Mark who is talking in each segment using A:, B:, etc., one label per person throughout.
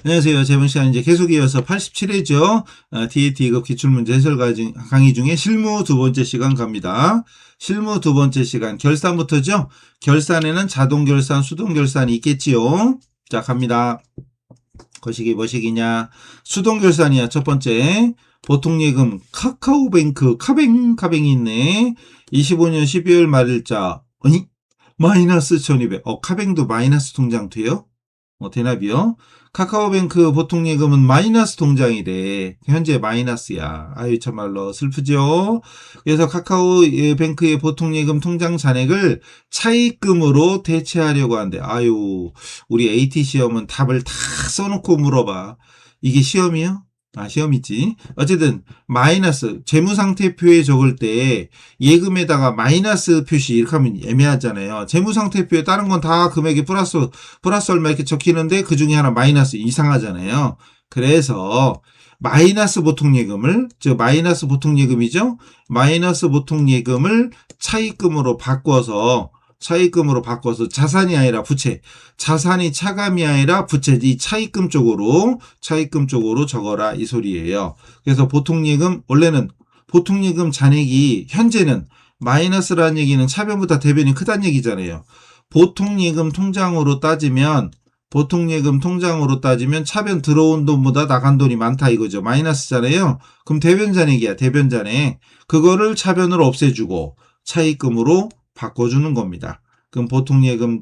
A: 안녕하세요. 이번 시간 이제 계속 이어서 87회죠. TAT 2급 기출문제 해설 강의 중에 실무 두 번째 시간 갑니다. 실무 두 번째 시간 결산부터죠. 결산에는 자동 결산, 수동 결산이 있겠지요. 자, 갑니다. 거시기 뭐시기냐. 수동 결산이야. 첫 번째. 보통예금 카카오뱅크 카뱅이 있네. 25년 12월 말일자. 아니? 마이너스 1200. 카뱅도 마이너스 통장 돼요? 대납이요. 카카오뱅크 보통예금은 마이너스 통장이래. 현재 마이너스야. 아유 참말로 슬프죠. 그래서 카카오뱅크의 보통예금 통장 잔액을 차입금으로 대체하려고 한대. 아유 우리 AT 시험은 답을 다 써놓고 물어봐. 이게 시험이요? 시험이지. 어쨌든 마이너스 재무상태표에 적을 때 예금에다가 마이너스 표시 이렇게 하면 애매하잖아요. 재무상태표에 다른 건 다 금액이 플러스 얼마 이렇게 적히는데 그 중에 하나 마이너스 이상하잖아요. 그래서 마이너스 보통예금을 마이너스 보통예금이죠. 마이너스 보통예금을 차입금으로 바꿔서 자산이 아니라 부채, 자산이 차감이 아니라 부채, 이 차입금 쪽으로 적어라 이 소리예요. 그래서 보통예금 원래는 보통예금 잔액이 현재는 마이너스라는 얘기는 차변보다 대변이 크다는 얘기잖아요. 보통예금 통장으로 따지면 차변 들어온 돈보다 나간 돈이 많다 이거죠. 마이너스잖아요. 그럼 대변 잔액이야. 대변 잔액. 그거를 차변으로 없애주고 차입금으로 바꿔주는 겁니다. 그럼 보통예금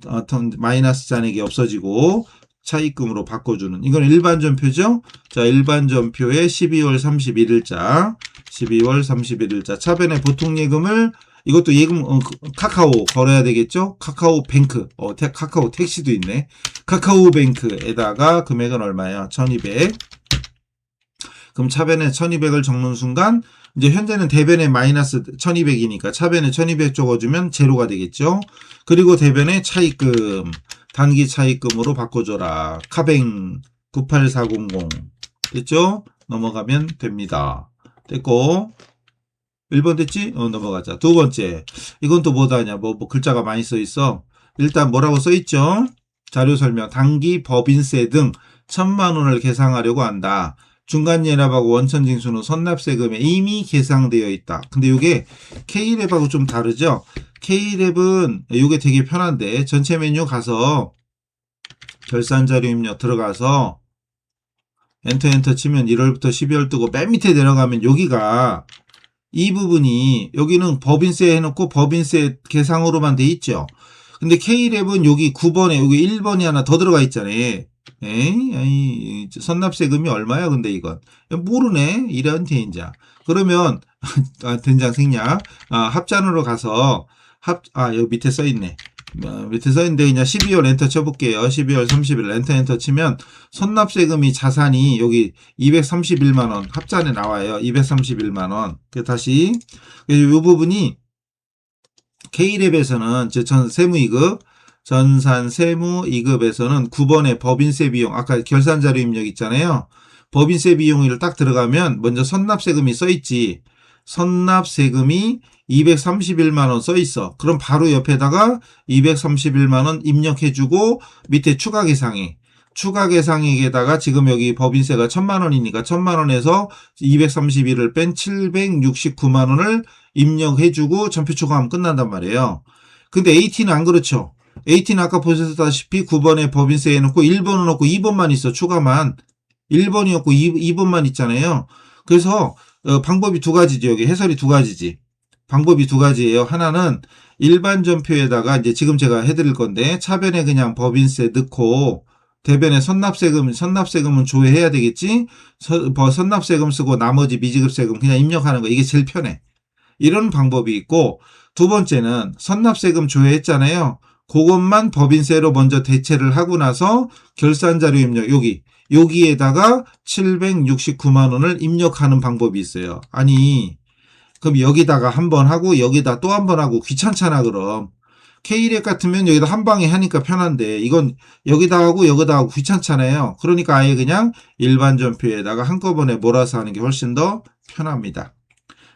A: 마이너스 잔액이 없어지고 차입금으로 바꿔주는 이건 일반전표죠. 자, 일반전표의 12월 31일자 차변에 보통예금을 이것도 예금 카카오 걸어야 되겠죠. 카카오뱅크 카카오 택시도 있네. 카카오뱅크에다가 금액은 얼마야? 1200. 그럼 차변에 1200을 적는 순간 이제 현재는 대변에 마이너스 1200이니까 차변에 1200 적어주면 제로가 되겠죠. 그리고 대변에 차입금 단기 차입금으로 바꿔줘라. 카뱅 98400 됐죠? 넘어가면 됩니다. 됐고 1번 됐지? 넘어가자. 두 번째 이건 또 뭐다냐. 뭐 글자가 많이 써있어. 일단 뭐라고 써있죠? 자료 설명 단기 법인세 등 1000만 원을 계상하려고 한다. 중간예납하고 원천징수는 선납세금에 이미 계상되어 있다. 근데 이게 K랩하고 좀 다르죠? K랩은 이게 되게 편한데 전체 메뉴 가서 결산자료 입력 들어가서 엔터 치면 1월부터 12월 뜨고 맨 밑에 내려가면 여기가 이 부분이 여기는 법인세 해놓고 법인세 계상으로만 돼 있죠. 근데 K랩은 여기 9번에 여기 1번이 하나 더 들어가 있잖아요. 에이, 선납세금이 얼마야 근데 이건 모르네. 이런 된장. 그러면 된장 생략. 합잔으로 가서 여기 밑에 써있네. 밑에 써있는데 그냥 12월 엔터 쳐볼게요. 12월 30일 엔터 치면 선납세금이 자산이 여기 231만원 합잔에 나와요. 231만원. 다시 이 부분이 K랩에서는 세무이급 전산 세무 2급에서는 9번에 법인세 비용 아까 결산자료 입력 있잖아요. 법인세 비용을 딱 들어가면 먼저 선납세금이 써있지. 선납세금이 231만원 써있어. 그럼 바로 옆에다가 231만원 입력해주고 밑에 추가계상액에다가 지금 여기 법인세가 1000만원이니까 1000만원에서 231을 뺀 769만원을 입력해주고 전표 초과하면 끝난단 말이에요. 근데 AT는 안 그렇죠. AT는 아까 보셨다시피 9번에 법인세 해놓고 1번은 없고 2번만 있어. 추가만 1번이 없고 2번만 있잖아요. 그래서 방법이 두 가지죠. 여기 해설이 두 가지지. 방법이 두 가지예요. 하나는 일반 전표에다가 이제 지금 제가 해드릴 건데 차변에 그냥 법인세 넣고 대변에 선납세금은 조회해야 되겠지. 선납세금 쓰고 나머지 미지급세금 그냥 입력하는 거 이게 제일 편해. 이런 방법이 있고 두 번째는 선납세금 조회했잖아요. 그것만 법인세로 먼저 대체를 하고 나서 결산자료 입력 여기에다가 769만원을 입력하는 방법이 있어요. 아니 그럼 여기다가 한 번 하고 여기다 또 한 번 하고 귀찮잖아. 그럼 K랩 같으면 여기다 한 방에 하니까 편한데 이건 여기다 하고 귀찮잖아요. 그러니까 아예 그냥 일반 전표에다가 한꺼번에 몰아서 하는 게 훨씬 더 편합니다.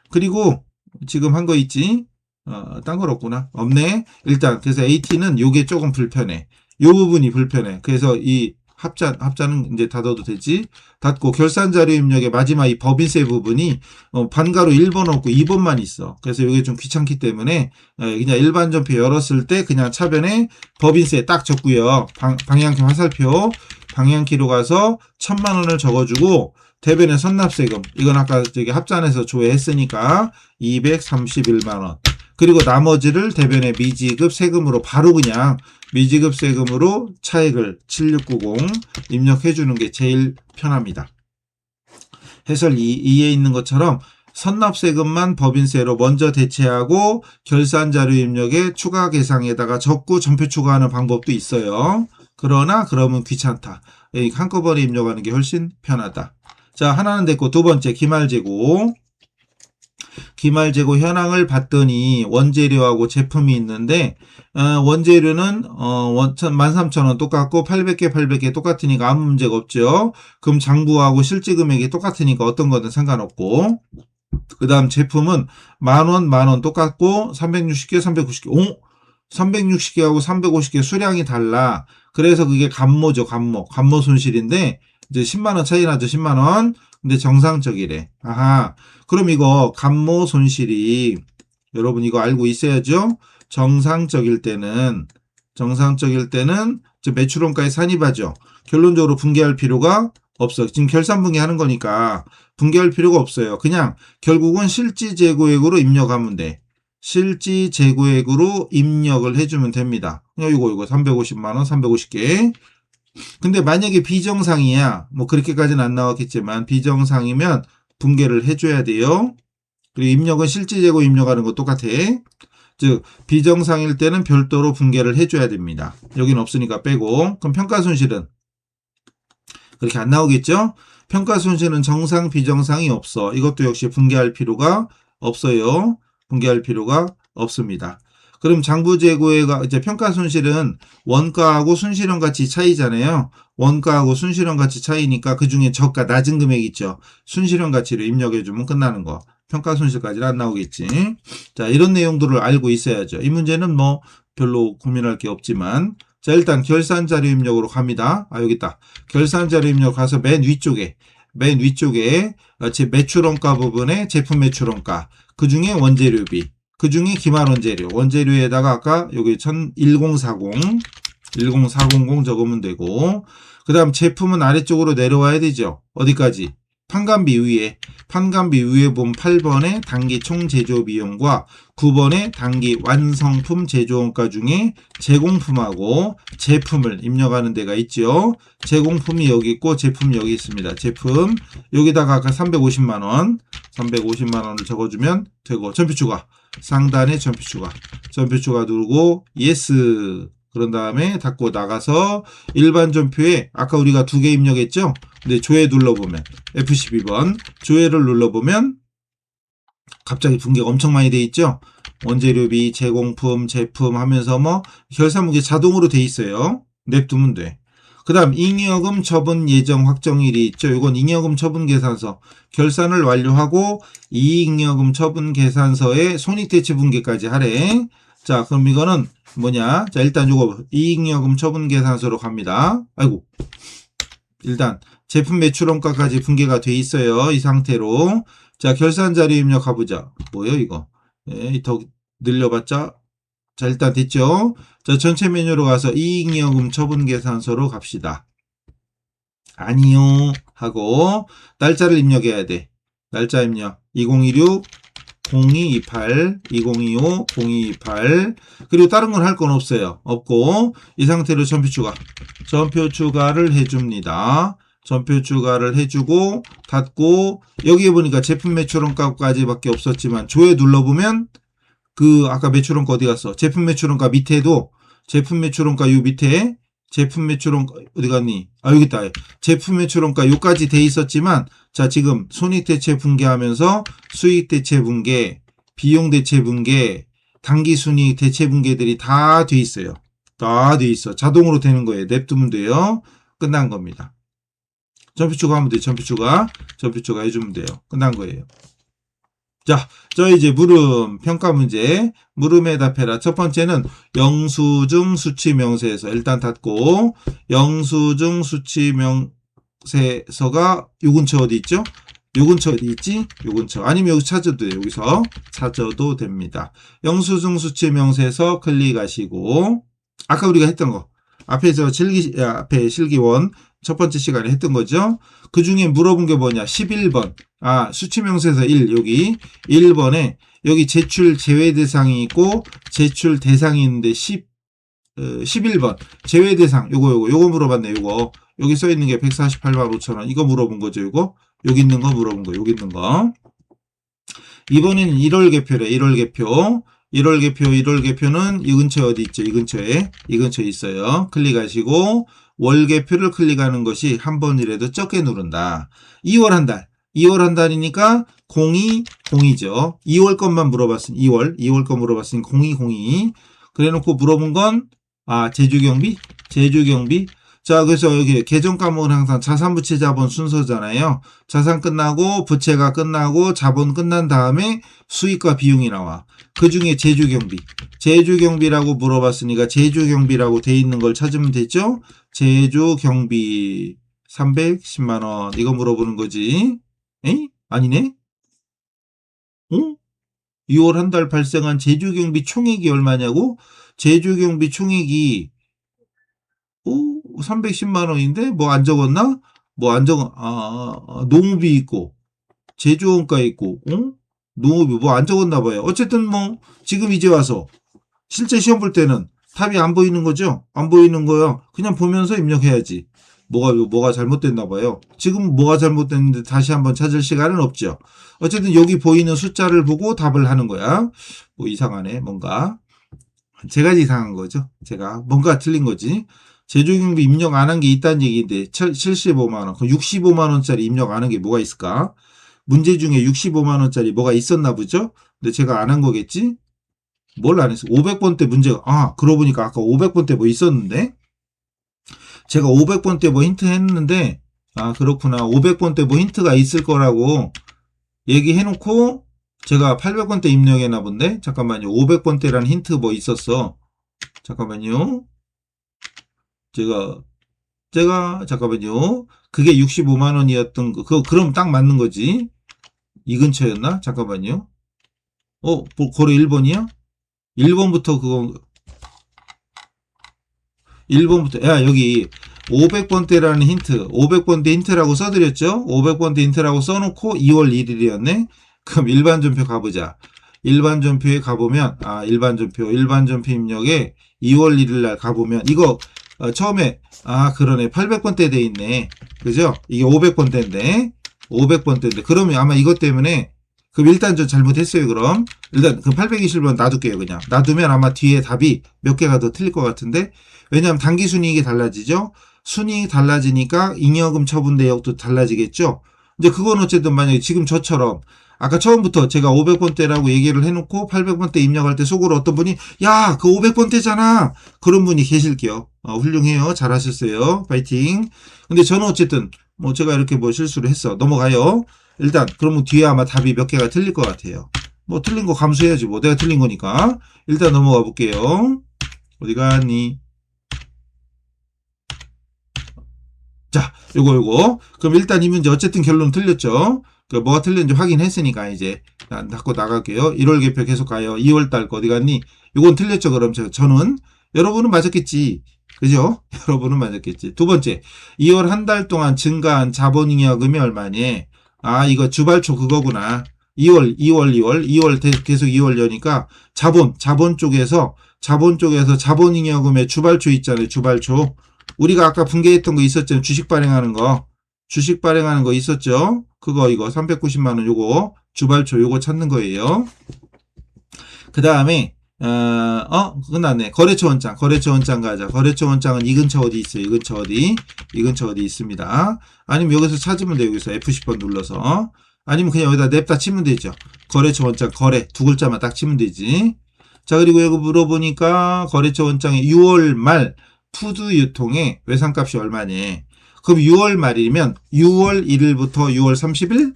A: 그리고 지금 한 거 있지? 딴 건 없구나. 없네. 일단 그래서 AT는 요게 조금 불편해. 요 부분이 불편해. 그래서 이 합자는 이제 닫아도 되지. 닫고 결산자료 입력의 마지막 이 법인세 부분이 반가로 1번 없고 2번만 있어. 그래서 이게 좀 귀찮기 때문에 그냥 일반 전표 열었을 때 그냥 차변에 법인세 딱 적고요. 방향키 화살표 방향키로 가서 1,000만 원을 적어주고 대변의 선납세금 이건 아까 저기 합산해서 조회했으니까 231만 원. 그리고 나머지를 대변의 미지급 세금으로 바로 그냥 미지급 세금으로 차액을 7690 입력해 주는 게 제일 편합니다. 해설 2에 있는 것처럼 선납세금만 법인세로 먼저 대체하고 결산자료 입력에 추가 계상에다가 적고 전표 추가하는 방법도 있어요. 그러나 그러면 귀찮다. 한꺼번에 입력하는 게 훨씬 편하다. 자, 하나는 됐고 두 번째 기말재고. 기말재고 현황을 봤더니 원재료하고 제품이 있는데 원재료는 13,000원 똑같고 800개 800개 똑같으니까 아무 문제가 없죠. 그럼 장부하고 실제 금액이 똑같으니까 어떤 거든 상관없고 그 다음 제품은 만원 똑같고 360개 390개 360개하고 350개 수량이 달라. 그래서 그게 감모죠. 감모 손실인데 이제 10만원 차이 나죠. 10만원. 근데 정상적이래. 아하. 그럼 이거 감모 손실이 여러분 이거 알고 있어야죠. 정상적일 때는 매출원가에 산입하죠. 결론적으로 분개할 필요가 없어. 지금 결산 분개하는 거니까 분개할 필요가 없어요. 그냥 결국은 실지 재고액으로 입력하면 돼. 실지 재고액으로 입력을 해주면 됩니다. 이거 350만원 350개. 근데 만약에 비정상이야 뭐 그렇게까지는 안 나왔겠지만 비정상이면 분개를 해줘야 돼요. 그리고 입력은 실지 재고 입력하는 거 똑같아. 즉 비정상일 때는 별도로 분개를 해줘야 됩니다. 여긴 없으니까 빼고. 그럼 평가손실은 그렇게 안 나오겠죠. 평가손실은 정상 비정상이 없어. 이것도 역시 분개할 필요가 없어요. 분개할 필요가 없습니다. 그럼 장부재고의 이제 평가손실은 원가하고 순실현 가치 차이잖아요. 원가하고 순실현 가치 차이니까 그 중에 저가 낮은 금액 있죠. 순실현 가치를 입력해주면 끝나는 거. 평가손실까지는 안 나오겠지. 자, 이런 내용들을 알고 있어야죠. 이 문제는 뭐 별로 고민할 게 없지만. 자, 일단 결산자료 입력으로 갑니다. 여기 있다. 결산자료 입력 가서 맨 위쪽에 제 매출원가 부분에 제품 매출원가. 그 중에 원재료비. 그 중에 기말원재료. 원재료에다가 아까 여기 1040 적으면 되고, 그 다음 제품은 아래쪽으로 내려와야 되죠. 어디까지? 판관비 위에 보면 8번에 단기 총 제조 비용과 9번에 단기 완성품 제조원가 중에 제공품하고 제품을 입력하는 데가 있죠. 제공품이 여기 있고 제품이 여기 있습니다. 제품 여기다가 아까 350만원 적어주면 되고 전표 추가 상단에 전표 추가 누르고 예스. 그런 다음에 닫고 나가서 일반 전표에 아까 우리가 2개 입력했죠? 근데 조회 눌러보면 F12번 조회를 눌러보면 갑자기 분개가 엄청 많이 돼 있죠? 원재료비, 제공품, 제품 하면서 뭐 결산분개 자동으로 돼 있어요. 냅두면 돼. 그 다음 잉여금 처분 예정 확정일이 있죠. 이건 잉여금 처분 계산서 결산을 완료하고 이익여금 처분 계산서에 손익대체 분개까지 하래. 자, 그럼 이거는 뭐냐? 자, 일단 요거 이익여금 처분 계산서로 갑니다. 아이고. 일단 제품 매출원가까지 분개가 돼 있어요. 이 상태로. 자, 결산자료 입력 가보자. 뭐예요, 이거? 네, 더 늘려봤자. 자, 일단 됐죠? 자, 전체 메뉴로 가서 이익여금 처분 계산서로 갑시다. 아니요. 하고, 날짜를 입력해야 돼. 날짜 입력. 2016 0228 2025 0228 그리고 다른 건 할 건 없어요. 없고 이 상태로 전표 추가를 해줍니다. 전표 추가를 해주고 닫고 여기에 보니까 제품 매출원가까지 밖에 없었지만 조회 눌러보면 그 아까 매출원가 어디 갔어? 제품 매출원가 밑에도 제품 매출원가 요 밑에 제품 매출원가 어디 갔니? 여기 있다. 제품 매출원가 요까지 돼 있었지만 자, 지금 손익대체 분개하면서 수익대체 분개, 비용대체 분개, 당기순이익 대체 분개들이 다 돼 있어요. 다 돼 있어. 자동으로 되는 거예요. 냅두면 돼요. 끝난 겁니다. 전표 추가하면 돼요. 전표 추가 해주면 돼요. 끝난 거예요. 자, 저 이제 물음 평가 문제. 물음에 답해라. 첫 번째는 영수증 수치 명세서 일단 닫고 영수증 수치 명세서가 요 근처 어디 있죠? 요 근처 어디 있지? 요 근처. 아니면 여기 찾아도 돼요. 여기서 찾아도 됩니다. 영수증 수치 명세서 클릭하시고 아까 우리가 했던 거 앞에 실기원 첫 번째 시간에 했던 거죠. 그 중에 물어본 게 뭐냐? 11번. 수치명세서 1, 여기 1번에 여기 제출 제외 대상이 있고 제출 대상이 있는데 11번 제외 대상 요거 물어봤네. 요거 여기 써 있는 게 148만 5천 원. 이거 물어본 거죠. 요거 여기 있는 거 물어본 거. 여기 있는 거. 이번에는 1월 개표래. 1월 개표. 1월 개표는 이 근처에 어디 있죠? 이 근처에 있어요. 클릭하시고 월 개표를 클릭하는 것이 한 번이라도 적게 누른다. 2월 한 달이니까 0202죠. 2월 것만 물어봤으니 2월 거 물어봤으니 0202. 그래놓고 물어본 건 제주경비. 자, 그래서 여기 계정 과목은 항상 자산, 부채, 자본 순서잖아요. 자산 끝나고 부채가 끝나고 자본 끝난 다음에 수익과 비용이 나와. 그 중에 제주경비라고 물어봤으니까 제주경비라고 돼 있는 걸 찾으면 되죠. 제주경비 310만 원 이거 물어보는 거지. 에이? 아니네. 6월 한 달 발생한 제주경비 총액이 얼마냐고? 제주경비 총액이 310만 원인데 뭐 안 적었나? 농업이 있고 제조원가 있고 농업이 뭐 안 적었나 봐요. 어쨌든 뭐 지금 이제 와서 실제 시험 볼 때는 답이 안 보이는 거죠? 안 보이는 거야. 그냥 보면서 입력해야지. 뭐가 잘못됐나 봐요. 지금 뭐가 잘못됐는데 다시 한번 찾을 시간은 없죠. 어쨌든 여기 보이는 숫자를 보고 답을 하는 거야. 뭐 이상하네. 뭔가 제가 이상한 거죠. 제가 뭔가 틀린 거지. 제주경비 입력 안 한 게 있다는 얘기인데 75만 원, 65만 원짜리 입력 안 한 게 뭐가 있을까? 문제 중에 65만 원짜리 뭐가 있었나 보죠? 근데 제가 안 한 거겠지? 뭘 안 했어? 500번 때 문제가 그러고 보니까 아까 500번 때 뭐 있었는데 제가 500번 때 뭐 힌트 했는데 그렇구나. 500번 때 뭐 힌트가 있을 거라고 얘기해놓고 제가 800번 때 입력했나 본데 잠깐만요. 500번 때라는 힌트 뭐 있었어. 잠깐만요. 제가 잠깐만요. 그게 65만 원이었던 거. 그럼 딱 맞는 거지. 이 근처였나? 잠깐만요. 고려 1번이야? 1번부터 그거 1번부터 여기 500번대라는 힌트 500번대 힌트라고 써드렸죠. 500번대 힌트라고 써놓고 2월 1일이었네. 그럼 일반전표 가보자. 일반전표에 가보면 일반전표 입력에 2월 1일 날 가보면 이거 처음에 그러네 800번대 돼 있네. 그죠? 이게 500번대인데 그러면 아마 이것 때문에 그럼 일단 좀 잘못했어요. 그럼 일단 그 821번 놔둘게요. 그냥 놔두면 아마 뒤에 답이 몇 개가 더 틀릴 것 같은데 왜냐하면 단기순이익이 달라지죠. 순이익이 달라지니까 잉여금 처분 내역도 달라지겠죠. 이제 그건 어쨌든 만약에 지금 저처럼 아까 처음부터 제가 500번대라고 얘기를 해놓고 800번대 입력할 때 속으로 어떤 분이 야, 그 500번대잖아. 그런 분이 계실게요. 훌륭해요. 잘하셨어요. 파이팅. 근데 저는 어쨌든 뭐 제가 이렇게 뭐 실수를 했어. 넘어가요. 일단 그러면 뒤에 아마 답이 몇 개가 틀릴 것 같아요. 뭐 틀린 거 감수해야지 뭐 내가 틀린 거니까. 일단 넘어가 볼게요. 어디 갔니? 자, 요거. 그럼 일단 이 문제 어쨌든 결론 틀렸죠. 뭐가 틀렸는지 확인했으니까 이제 닫고 나갈게요. 1월 개표 계속 가요. 2월달 거 어디 갔니? 요건 틀렸죠. 그럼 저는 여러분은 맞았겠지. 그죠? 여러분은 맞았겠지. 두 번째, 2월 한 달 동안 증가한 자본잉여금이 얼마니? 이거 주발초 그거구나. 2월 계속 2월여니까 자본 쪽에서 자본잉여금의 주발초 있잖아요. 주발초. 우리가 아까 분개했던 거 있었잖아요. 주식 발행하는 거 있었죠. 이거 390만 원 요거 주발초 요거 찾는 거예요. 그 다음에 끝났네. 거래처 원장 가자. 거래처 원장은 이 근처 어디 있어요? 이 근처 어디 있습니다. 아니면 여기서 찾으면 돼요. 여기서 F10번 눌러서. 아니면 그냥 여기다 냅다 치면 되죠. 거래처 원장 거래 두 글자만 딱 치면 되지. 자, 그리고 여기 물어보니까 거래처 원장의 6월 말 푸드 유통의 외상값이 얼마니? 그럼 6월 말이면 6월 1일부터 6월 30일?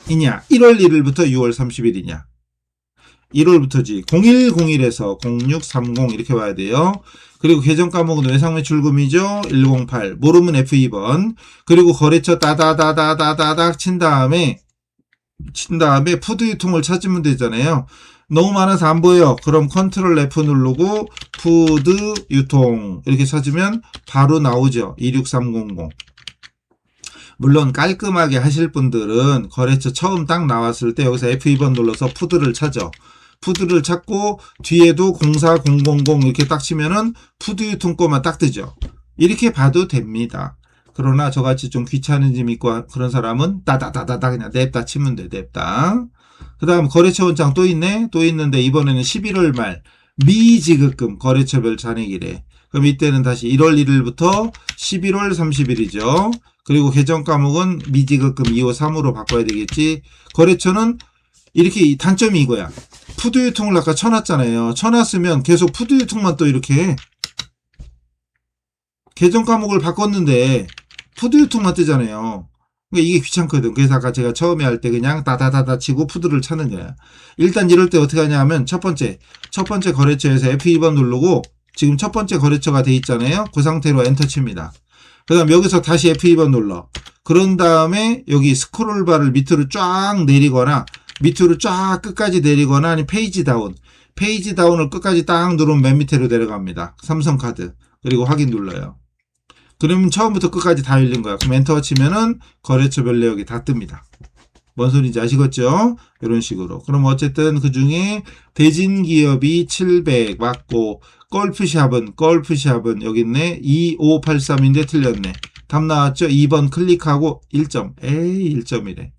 A: 이냐? 1월 1일부터 6월 30일이냐? 1월부터지. 0101에서 0630 이렇게 와야 돼요. 그리고 계정 까먹은 외상매출금이죠. 108. 모르면 F2번. 그리고 거래처 따다다다다다닥 친 다음에 푸드 유통을 찾으면 되잖아요. 너무 많아서 안 보여. 그럼 컨트롤 F 누르고 푸드 유통 이렇게 찾으면 바로 나오죠. 26300. 물론 깔끔하게 하실 분들은 거래처 처음 딱 나왔을 때 여기서 F2번 눌러서 푸드를 찾아. 푸드를 찾고 뒤에도 04000 이렇게 딱 치면은 푸드 유통 거만 딱 뜨죠. 이렇게 봐도 됩니다. 그러나 저같이 좀 귀찮은 점 있고 그런 사람은 따다다다다 그냥 냅다 치면 돼. 냅다. 그 다음 거래처 원장 또 있네. 또 있는데 이번에는 11월 말 미지급금 거래처별 잔액이래. 그럼 이때는 다시 1월 1일부터 11월 30일이죠. 그리고 계정 과목은 미지급금 253으로 바꿔야 되겠지. 거래처는 이렇게 단점이 이거야. 푸드 유통을 아까 쳐놨잖아요. 쳐놨으면 계속 푸드 유통만 또 이렇게 해. 계정 과목을 바꿨는데 푸드 유통만 뜨잖아요. 그러니까 이게 귀찮거든. 그래서 아까 제가 처음에 할 때 그냥 다다다다 치고 푸드를 찾는 거야. 일단 이럴 때 어떻게 하냐 하면 첫 번째 거래처에서 F2번 누르고 지금 첫 번째 거래처가 돼 있잖아요. 그 상태로 엔터 칩니다. 그 다음 여기서 다시 F2번 눌러. 그런 다음에 여기 스크롤 바를 밑으로 쫙 내리거나 밑으로 쫙 끝까지 내리거나 아니면 페이지 다운을 끝까지 딱 누르면 맨 밑으로 내려갑니다. 삼성카드. 그리고 확인 눌러요. 그러면 처음부터 끝까지 다 열린 거야. 그럼 엔터 치면은 거래처별 내역이 다 뜹니다. 뭔 소리인지 아시겠죠? 이런 식으로. 그럼 어쨌든 그 중에 대진기업이 700 맞고 골프샵은 여기 있네. 2583인데 틀렸네. 답 나왔죠? 2번 클릭하고 1점. 에이 1점이래.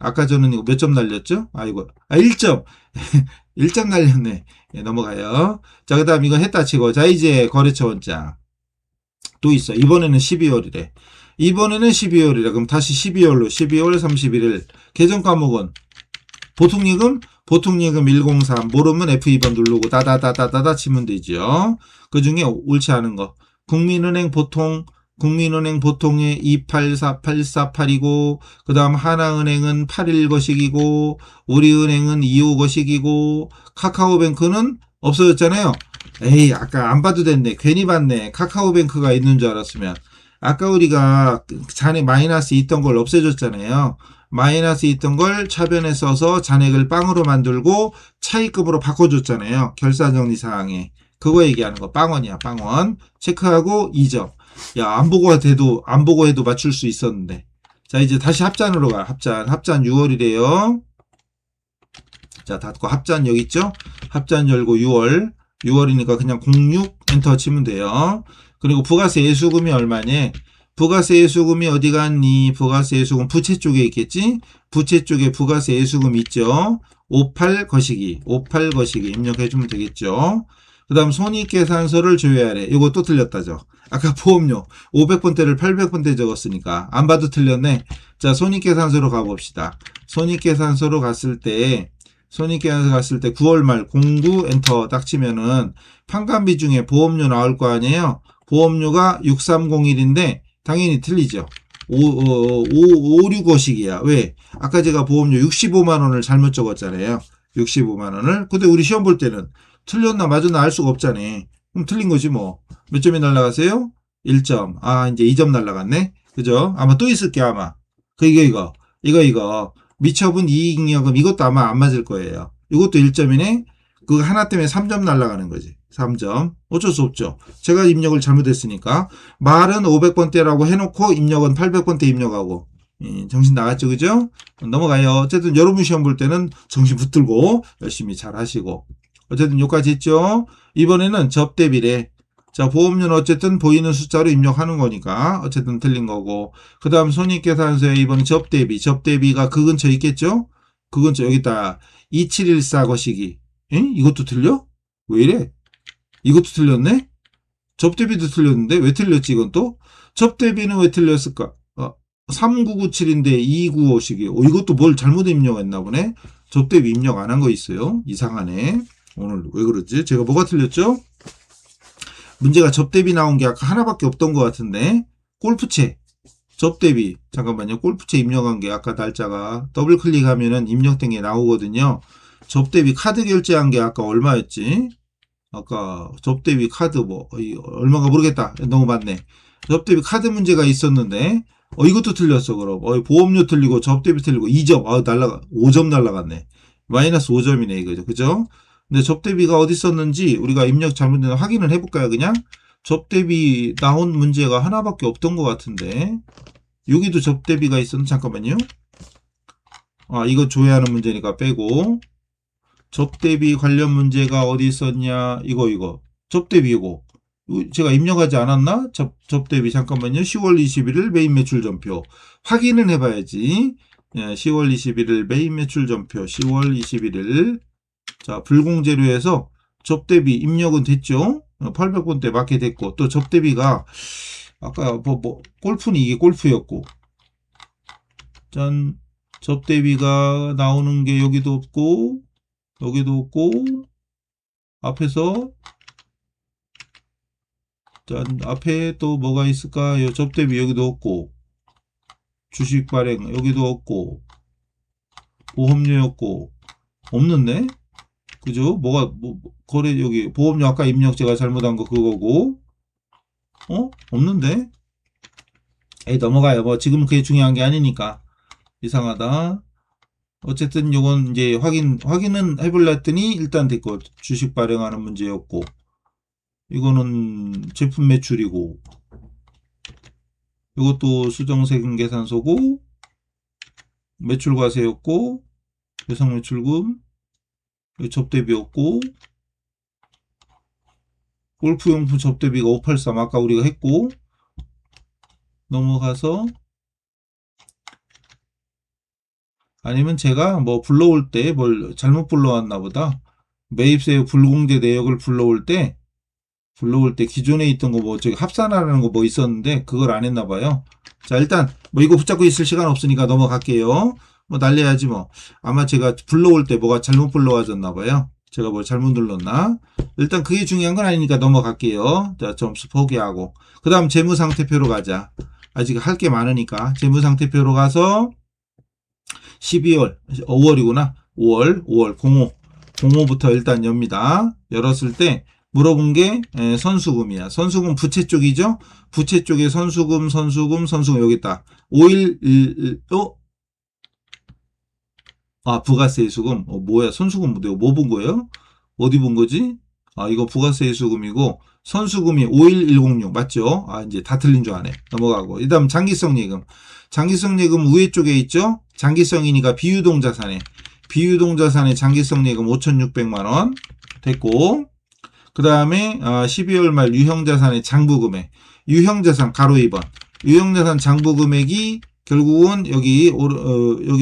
A: 아까 저는 이거 몇 점 날렸죠? 아이고. 1점. 1점 날렸네. 예, 넘어가요. 자, 그 다음 이거 했다 치고. 자, 이제 거래처 원장. 또 있어. 이번에는 12월이래. 그럼 다시 12월 31일. 계정 과목은 보통예금 103. 모르면 F2번 누르고 다다다다다다 치면 되죠. 그 중에 옳지 않은 거. 국민은행 보통에 284848이고, 그 다음 하나은행은 81 거식이고, 우리은행은 25 거식이고, 카카오뱅크는 없어졌잖아요. 에이, 아까 안 봐도 됐네. 괜히 봤네. 카카오뱅크가 있는 줄 알았으면. 아까 우리가 잔액 마이너스 있던 걸 없애줬잖아요. 마이너스 있던 걸 차변에 써서 잔액을 빵으로 만들고 차입금으로 바꿔줬잖아요. 결사정리사항에. 그거 얘기하는 거. 빵원이야, 빵원. 체크하고 2점. 야, 안 보고 해도 맞출 수 있었는데. 자, 이제 다시 합잔으로 가. 합잔 6월이래요. 자, 닫고 합잔 여기 있죠? 합잔 열고 6월이니까 그냥 06 엔터 치면 돼요. 그리고 부가세 예수금이 얼마니? 부가세 예수금이 어디 갔니? 부가세 예수금 부채 쪽에 있겠지? 부채 쪽에 부가세 예수금 있죠? 58 거시기 입력해주면 되겠죠? 그 다음 손익계산서를 조회하래. 이거 또 틀렸다죠. 아까 보험료 500번대를 800번대 적었으니까 안 봐도 틀렸네. 자, 손익계산서로 가봅시다. 손익계산서로 갔을 때 9월 말 09 엔터 딱 치면은 판관비 중에 보험료 나올 거 아니에요. 보험료가 6301인데 당연히 틀리죠. 56거식이야. 왜? 아까 제가 보험료 65만원을 잘못 적었잖아요. 65만원을. 근데 우리 시험 볼 때는 틀렸나 맞았나 알 수가 없잖아. 그럼 틀린 거지 뭐. 몇 점이 날라갔어요? 1점. 아, 이제 2점 날라갔네. 그죠? 아마 또 있을게 아마. 이거. 미처분 이익잉여금 이것도 아마 안 맞을 거예요. 이것도 1점이네. 그거 하나 때문에 3점 날라가는 거지. 3점. 어쩔 수 없죠. 제가 입력을 잘못했으니까. 말은 500번대라고 해놓고 입력은 800번대 입력하고. 정신 나갔죠, 그죠? 넘어가요. 어쨌든 여러분 시험 볼 때는 정신 붙들고 열심히 잘 하시고. 어쨌든 여기까지 했죠. 이번에는 접대비래. 자, 보험료는 어쨌든 보이는 숫자로 입력하는 거니까 어쨌든 틀린 거고. 그 다음 손익계산서에 이번에 접대비가 그 근처에 있겠죠? 그 근처 여기 있다. 2714 거시기. 이것도 틀려? 왜 이래? 이것도 틀렸네? 접대비도 틀렸는데 왜 틀렸지 이건 또? 접대비는 왜 틀렸을까? 3997인데 295식이. 이것도 뭘 잘못 입력했나 보네? 접대비 입력 안 한 거 있어요. 이상하네. 오늘 왜 그러지? 제가 뭐가 틀렸죠? 문제가 접대비 나온 게 아까 하나밖에 없던 것 같은데. 골프채 접대비. 잠깐만요. 골프채 입력한 게 아까 날짜가 더블 클릭하면은 입력된 게 나오거든요. 접대비 카드 결제한 게 아까 얼마였지? 아까 접대비 카드 얼마가 모르겠다. 너무 많네. 접대비 카드 문제가 있었는데 이것도 틀렸어. 그럼 보험료 틀리고 접대비 틀리고 2점. 5점 날라갔네. 마이너스 5점이네 이거죠. 그죠? 근데 접대비가 어디 있었는지 우리가 입력 잘못된 확인을 해볼까요? 그냥 접대비 나온 문제가 하나밖에 없던 것 같은데 여기도 접대비가 있었는데 잠깐만요. 이거 조회하는 문제니까 빼고 접대비 관련 문제가 어디 있었냐? 이거 접대비 이거 제가 입력하지 않았나? 접대비 잠깐만요. 10월 21일 메인 매출 전표 확인은 해봐야지. 10월 21일 메인 매출 전표 10월 21일 자 불공제로해서 접대비 입력은 됐죠. 800번대 맞게 됐고 또 접대비가 아까 골프는 이게 골프였고 짠 접대비가 나오는 게 여기도 없고 앞에서 짠 앞에 또 뭐가 있을까요? 접대비 여기도 없고 주식 발행 여기도 없고 보험료 없고 없는데 그죠? 거래 여기 보험료 아까 입력 제가 잘못한 거 그거고 없는데 넘어가요. 지금 그게 중요한 게 아니니까 이상하다. 어쨌든 요건 이제 확인은 해볼라 했더니 일단 됐고 주식 발행하는 문제였고 이거는 제품 매출이고 이것도 수정세금 계산서고 매출과세였고 배상매출금 접대비였고 골프용품 접대비가 583 아까 우리가 했고 넘어가서 아니면 제가 불러올 때 뭘 잘못 불러왔나 보다. 매입세 불공제 내역을 불러올 때 기존에 있던 거 저기 합산하라는 거 있었는데 그걸 안 했나 봐요. 자 일단 이거 붙잡고 있을 시간 없으니까 넘어갈게요. 날려야지 아마 제가 불러올 때 뭐가 잘못 불러와졌나 봐요. 제가 잘못 눌렀나? 일단 그게 중요한 건 아니니까 넘어갈게요. 자 점수 포기하고 그 다음 재무상태표로 가자. 아직 할 게 많으니까 재무상태표로 가서 12월 5월이구나. 5월 05부터 일단 엽니다. 열었을 때 물어본 게 선수금이야. 선수금 부채 쪽이죠. 부채 쪽에 선수금 여기 있다. 5일 부가세 수금 뭐야 선수금 뭐 본 거예요? 어디 본 거지? 이거 부가세 수금이고 선수금이 51106 맞죠? 이제 다 틀린 줄 아네. 넘어가고 그다음 장기성 예금. 장기성 예금 위에 쪽에 있죠? 장기성이니까 비유동 자산에 장기성 예금 5,600만원 됐고 그 다음에 12월 말 유형자산의 장부금액 유형자산 가로 2번 유형자산 장부금액이 결국은 여기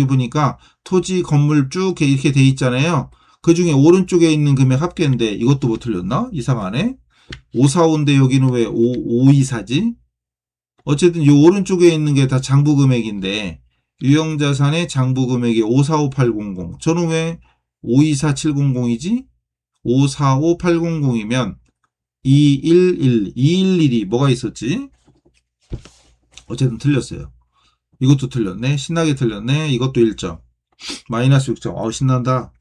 A: 보니까 토지 건물 쭉 이렇게 돼 있잖아요. 그 중에 오른쪽에 있는 금액 합계인데 이것도 못 틀렸나? 이상하네. 545인데 여기는 왜 524지? 어쨌든 이 오른쪽에 있는 게 다 장부금액인데 유형자산의 장부금액이 545800 저는 왜 524700이지? 545800이면 211이 뭐가 있었지? 어쨌든 틀렸어요. 이것도 틀렸네. 신나게 틀렸네. 이것도 1점. 마이너스 6점. 신난다.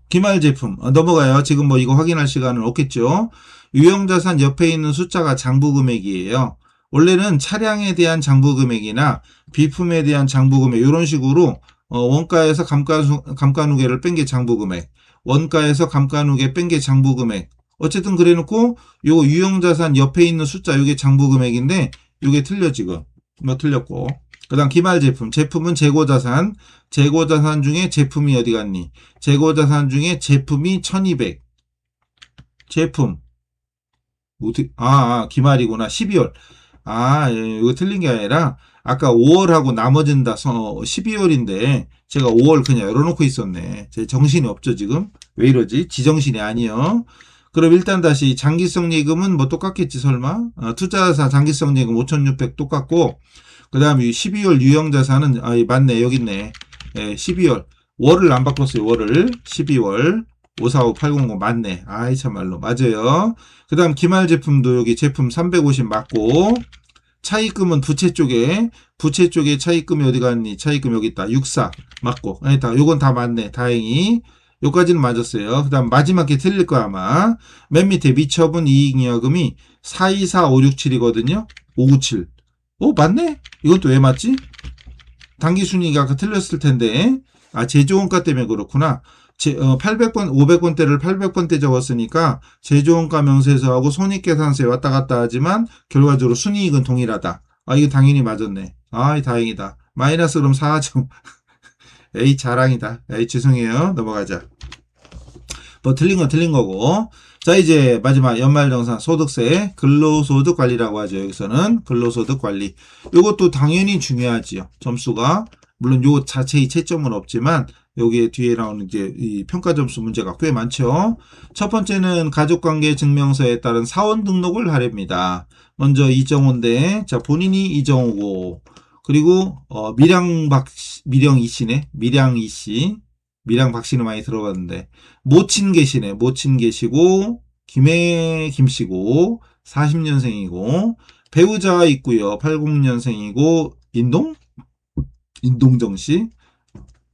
A: 기말 제품. 넘어가요. 지금 이거 확인할 시간은 없겠죠. 유형자산 옆에 있는 숫자가 장부금액이에요. 원래는 차량에 대한 장부금액이나 비품에 대한 장부금액 이런 식으로 원가에서 감가누계를 뺀 게 장부금액 원가에서 감가누계 뺀 게 장부금액 어쨌든 그래놓고 요 유형자산 옆에 있는 숫자 요게 장부금액인데 요게 틀려 지금 틀렸고 그 다음 기말제품 제품은 재고자산 중에 제품이 어디 갔니 재고자산 중에 제품이 1200 제품 기말이구나 12월 이거 틀린 게 아니라 아까 5월하고 나머지는 다 12월인데 제가 5월 그냥 열어놓고 있었네. 제 정신이 없죠 지금. 왜 이러지? 지정신이 아니요. 그럼 일단 다시 장기성 예금은 똑같겠지 설마? 투자자 장기성 예금 5,600 똑같고 그 다음에 12월 유형자산은 맞네 여기 있네. 12월 월을 안 바꿨어요. 월을 12월 545800 맞네. 참말로 맞아요. 그 다음 기말 제품도 여기 제품 350 맞고 차입금은 부채 쪽에 차입금이 어디 갔니? 차입금 여기 있다. 64 맞고. 아니다. 요건 다 맞네. 다행히. 요까지는 맞았어요. 그 다음 마지막 게 틀릴 거야 아마. 맨 밑에 미처분 이익잉여금이 424567이거든요. 597. 맞네? 이건 또 왜 맞지? 당기순이익이 아까 틀렸을 텐데. 제조원가 때문에 그렇구나. 800번, 500번대를 800번대 적었으니까 제조원가 명세서하고 손익계산서에 왔다 갔다 하지만 결과적으로 순이익은 동일하다. 이거 당연히 맞았네. 다행이다. 마이너스 그럼 4점. 에이, 자랑이다. 에이, 죄송해요. 넘어가자. 뭐 틀린 건 틀린 거고. 자, 이제 마지막 연말정산 소득세 근로소득 관리라고 하죠. 여기서는 근로소득 관리. 이것도 당연히 중요하지요. 점수가. 물론 요 자체의 채점은 없지만 여기에 뒤에 나오는 이제 이 평가 점수 문제가 꽤 많죠. 첫 번째는 가족관계 증명서에 따른 사원 등록을 하렵니다. 먼저 이정호인데, 자, 본인이 이정호고, 그리고 미량 이씨네. 미량 이씨. 미량 박씨는 많이 들어봤는데, 모친 계시네. 모친 계시고, 김씨고, 40년생이고, 배우자 있고요. 80년생이고, 인동정씨.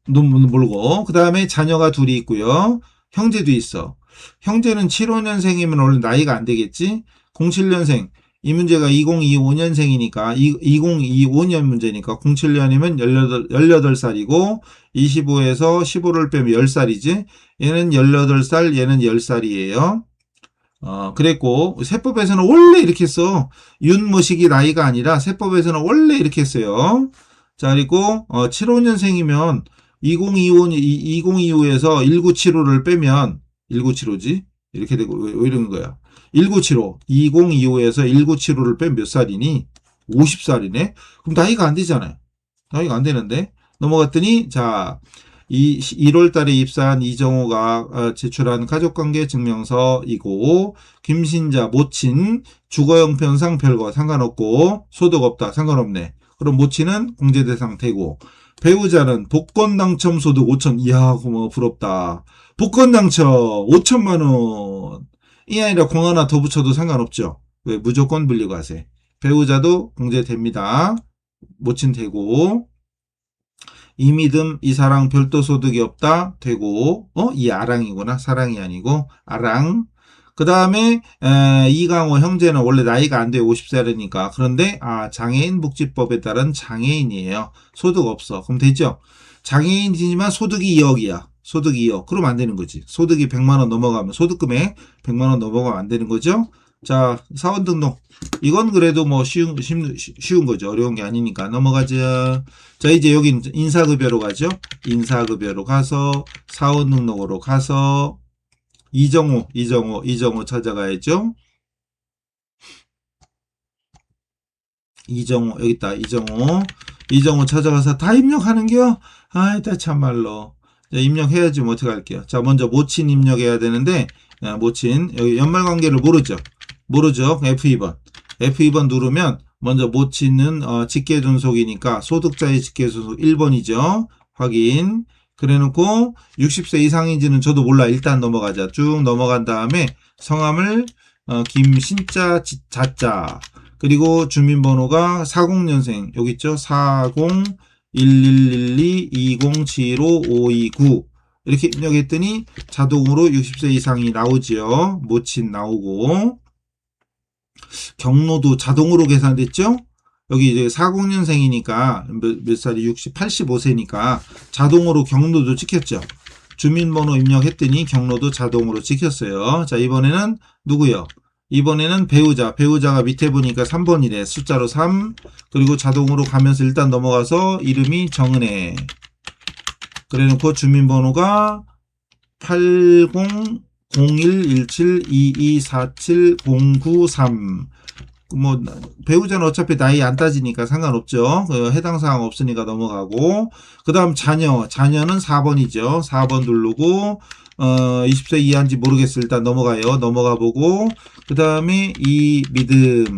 A: 모르고, 그 다음에 자녀가 둘이 있고요. 형제도 있어. 형제는 75년생이면 원래 나이가 안 되겠지? 07년생. 이 문제가 2025년생이니까 2025년 문제니까 07년이면 18살이고 25에서 15를 빼면 10살이지. 얘는 18살, 얘는 10살이에요. 그랬고 세법에서는 원래 이렇게 써. 윤모식이 나이가 아니라 세법에서는 원래 이렇게 했어요. 자, 그리고 75년생이면 2025에서 1975를 빼면 1975지? 이렇게 되고 왜 이러는 거야? 1975, 2025에서 1975를 빼면 몇 살이니? 50살이네? 그럼 나이가 안 되잖아요. 나이가 안 되는데? 넘어갔더니, 자, 1월 달에 입사한 이정호가 제출한 가족관계 증명서이고, 김신자, 모친, 주거형편상 별거 상관없고, 소득 없다, 상관없네. 그럼 모친은 공제대상 되고, 배우자는 복권 당첨 소득 5천, 이야, 고마워, 부럽다. 복권 당첨 5천만원. 이 아니라 공 하나 더 붙여도 상관없죠. 왜? 무조건 분리과세. 배우자도 공제됩니다. 모친 되고, 이미듬, 이사랑 별도 소득이 없다. 되고, 이 아랑이구나. 사랑이 아니고, 아랑. 그 다음에, 이강호 형제는 원래 나이가 안 돼. 50살이니까. 그런데, 장애인 복지법에 따른 장애인이에요. 소득 없어. 그럼 되죠? 장애인이지만 소득이 2억이야. 소득이 2억. 그러면 안 되는 거지. 소득이 100만원 넘어가면, 소득금액 100만원 넘어가면 안 되는 거죠? 자, 사원 등록. 이건 그래도 뭐 쉬운 거죠. 어려운 게 아니니까 넘어가자. 자, 이제 여기 인사급여로 가죠. 인사급여로 가서, 사원 등록으로 가서, 이정호 찾아가야죠. 여기 있다. 이정호 찾아가서 다 입력하는겨? 다 참말로. 자, 입력해야지 뭐 어떻게 할게요. 자, 먼저 모친 입력해야 되는데, 모친. 여기 연말관계를 모르죠. F2번 누르면, 먼저 모친은, 직계존속이니까 소득자의 직계존속 1번이죠. 확인. 그래 놓고, 60세 이상인지는 저도 몰라. 일단 넘어가자. 쭉 넘어간 다음에, 성함을, 김신자, 자자. 그리고 주민번호가 40년생. 여기 있죠? 40-1112-2075-529. 이렇게 입력했더니 자동으로 60세 이상이 나오죠. 모친 나오고. 경로도 자동으로 계산됐죠? 여기 이제 40년생이니까 몇 살이 85세니까 자동으로 경로도 찍혔죠. 주민번호 입력했더니 경로도 자동으로 찍혔어요. 자, 이번에는 누구요? 이번에는 배우자가 밑에 보니까 3번이래. 숫자로 3. 그리고 자동으로 가면서 일단 넘어가서 이름이 정은혜. 그래 놓고 주민번호가 80-0117-2247-093. 뭐 배우자는 어차피 나이 안 따지니까 상관없죠. 해당 사항 없으니까 넘어가고. 그 다음 자녀는 4번이죠. 4번 누르고 20세 이하인지 모르겠어. 일단 넘어가 보고. 그 다음에 이미듬.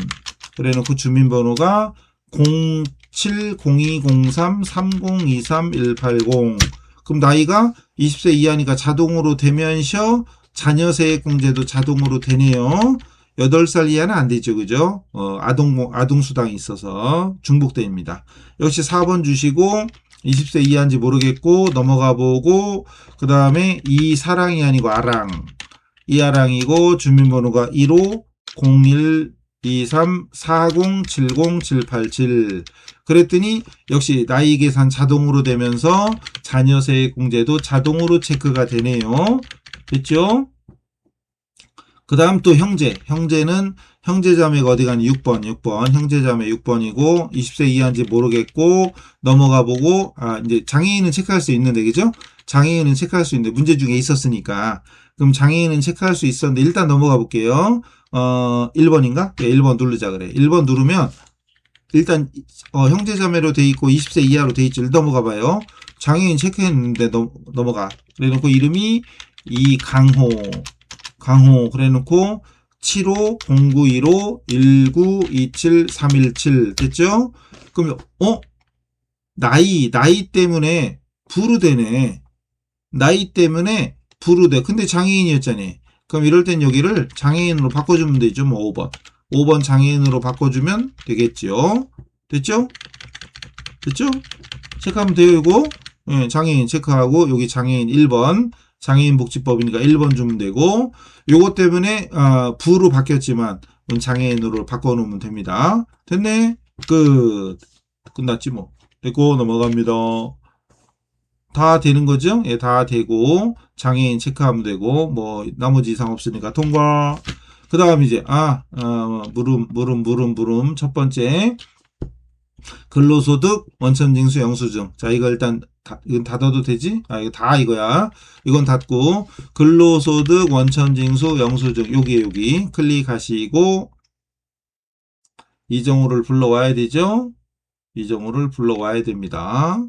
A: 그래 놓고 주민번호가 0702033023-180. 그럼 나이가 20세 이하니까 자동으로 되면서 자녀세액공제도 자동으로 되네요. 8살 이하는 안 되죠. 그죠? 아동 수당이 있어서 중복됩니다. 역시 4번 주시고 20세 이하인지 모르겠고 넘어가 보고 그 다음에 이 사랑이 아니고 아랑 이 아랑이고 주민번호가 15 01 23 40 70 787 그랬더니 역시 나이 계산 자동으로 되면서 자녀세액 공제도 자동으로 체크가 되네요. 됐죠? 그 다음 또 형제는 형제자매가 어디 가니 6번 형제자매 6번이고 20세 이하인지 모르겠고 넘어가 보고 이제 장애인은 체크할 수 있는데 그죠? 장애인은 체크할 수 있는데 문제 중에 있었으니까 그럼 장애인은 체크할 수 있었는데 일단 넘어가 볼게요. 1번인가? 네, 1번 누르자 그래. 1번 누르면 일단 형제자매로 돼 있고 20세 이하로 돼 있죠. 넘어가 봐요. 장애인 체크했는데 넘어가. 그래 놓고 이름이 이강호 그래 놓고 75091519273117 됐죠? 그럼 나이 때문에 부르되네. 나이 때문에 부르돼. 근데 장애인이었잖아. 그럼 이럴 땐 여기를 장애인으로 바꿔주면 되죠. 뭐 5번 장애인으로 바꿔주면 되겠죠. 됐죠? 체크하면 돼요. 이거 장애인 체크하고 여기 장애인 1번 장애인복지법이니까 1번 주면 되고 요거 때문에 부로 바뀌었지만 장애인으로 바꿔놓으면 됩니다. 됐네? 끝났지 뭐. 됐고 넘어갑니다. 다 되는 거죠? 예, 다 되고 장애인 체크하면 되고 뭐 나머지 이상 없으니까 통과. 그 다음 이제 물음 첫 번째 근로소득 원천징수 영수증. 자 이거 일단 이건 닫아도 되지? 이거 다 이거야. 이건 닫고 근로소득 원천징수 영수증 여기 클릭하시고 이정우를 불러와야 되죠? 이정우를 불러와야 됩니다.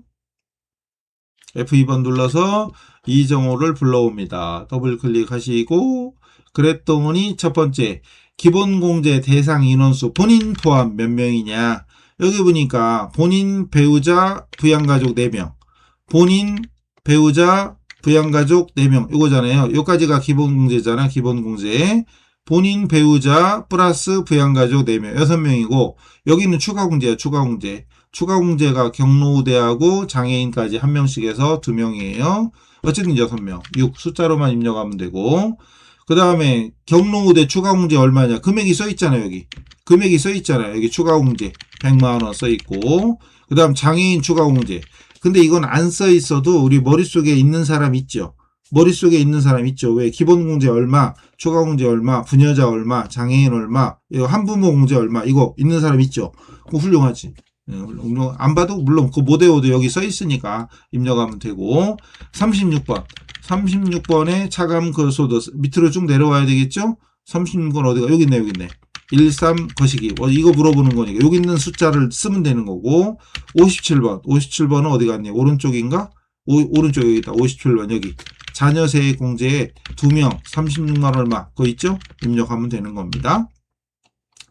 A: F2번 눌러서 이정호를 불러옵니다. 더블 클릭하시고 그랬더니 첫 번째 기본공제 대상 인원수 본인 포함 몇 명이냐 여기 보니까 본인 배우자 부양가족 4명 본인 배우자 부양가족 4명 이거잖아요. 여기까지가 기본공제잖아. 기본공제 본인 배우자 플러스 부양가족 4명 6명이고 여기는 추가공제야. 추가공제가 경로우대하고 장애인까지 1명씩 해서 2명이에요. 어쨌든 6명. 6 숫자로만 입력하면 되고 그 다음에 경로우대 추가공제 얼마냐. 금액이 써있잖아요. 여기 금액이 써있잖아요. 여기 추가공제 100만원 써있고 그 다음 장애인 추가공제 근데 이건 안 써있어도 우리 머릿속에 있는 사람 있죠. 왜 기본공제 얼마 추가공제 얼마 부녀자 얼마 장애인 얼마 이거 한부모 공제 얼마 이거 있는 사람 있죠. 그거 훌륭하지. 안 봐도 물론 그 모데오도 여기 써 있으니까 입력하면 되고 36번에 차감 거소득 밑으로 쭉 내려와야 되겠죠. 36번 어디가 여기 있네 13 거시기 이거 물어보는 거니까 여기 있는 숫자를 쓰면 되는 거고 57번은 어디 갔니 오른쪽인가 오른쪽 여기 있다 57번 여기 자녀세액 공제에 2명 36만 얼마 그거 있죠 입력하면 되는 겁니다.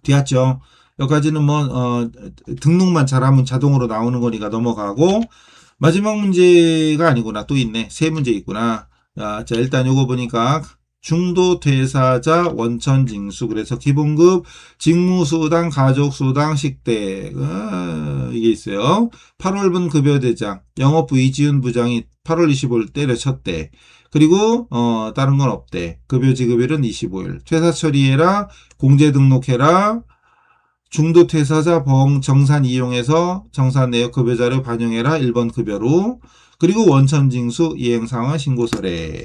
A: 되었죠. 여기까지는 등록만 잘하면 자동으로 나오는 거니까 넘어가고 마지막 문제가 아니구나. 또 있네. 3문제 있구나. 자, 일단 요거 보니까 중도 퇴사자 원천징수 그래서 기본급 직무수당 가족수당 식대 이게 있어요. 8월분 급여대장 영업부 이지훈 부장이 8월 25일 때려쳤대. 그리고 다른 건 없대. 급여 지급일은 25일. 퇴사 처리해라. 공제 등록해라. 중도 퇴사자 보험 정산 이용해서 정산 내역 급여자료 반영해라 1번 급여로 그리고 원천징수 이행상황 신고서래.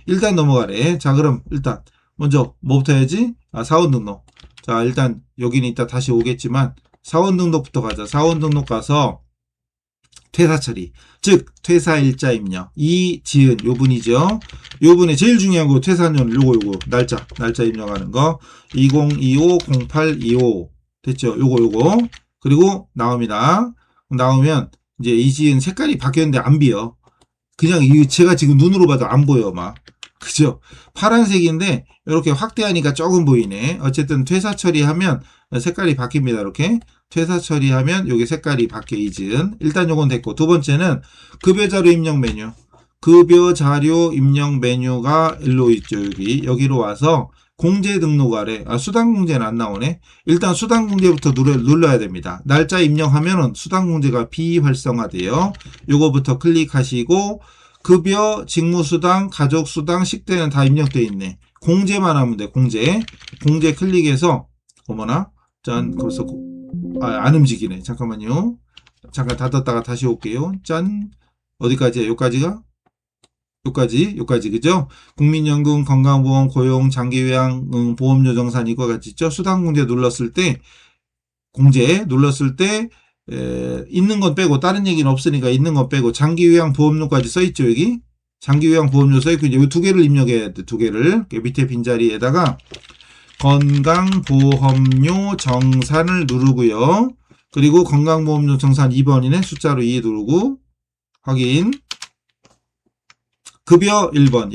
A: 일단 넘어가래. 자 그럼 일단 먼저 뭐부터 해야지? 사원 등록. 자 일단 여기는 이따 다시 오겠지만 사원 등록부터 가자. 사원 등록 가서 퇴사 처리 즉 퇴사일자 입력 이지은 요분이죠. 요분에 제일 중요한 거 퇴사년 요거 날짜 입력하는 거 2025-0825 됐죠? 요거. 그리고 나옵니다. 나오면 이제 이지은 색깔이 바뀌었는데 안 비어. 그냥 제가 지금 눈으로 봐도 안 보여, 막. 그죠? 파란색인데 이렇게 확대하니까 조금 보이네. 어쨌든 퇴사 처리하면 색깔이 바뀝니다. 이렇게. 퇴사 처리하면 요게 색깔이 바뀌어 이지은. 일단 요건 됐고. 두 번째는 급여자료 입력 메뉴. 급여자료 입력 메뉴가 일로 있죠. 여기로 와서 공제 등록 아래, 수당공제는 안 나오네. 일단 수당공제부터 눌러야 됩니다. 날짜 입력하면은 수당공제가 비활성화돼요. 요거부터 클릭하시고, 급여, 직무수당, 가족수당, 식대는 다 입력되어 있네. 공제만 하면 돼, 공제. 공제 클릭해서, 어머나, 짠, 벌써, 안 움직이네. 잠깐만요. 잠깐 닫았다가 다시 올게요. 짠. 어디까지야? 여기까지가? 요까지, 그죠? 국민연금, 건강보험, 고용, 장기요양, 보험료 정산 이거 같이 있죠? 수당공제 눌렀을 때, 있는 건 빼고, 다른 얘기는 없으니까 있는 건 빼고, 장기요양 보험료까지 써있죠, 여기? 장기요양 보험료 써있고, 이제 이 두 개를 입력해야 돼, 두 개를. 밑에 빈자리에다가, 건강보험료 정산을 누르고요. 그리고 건강보험료 정산 2번이네. 숫자로 2 누르고, 확인. 급여 1번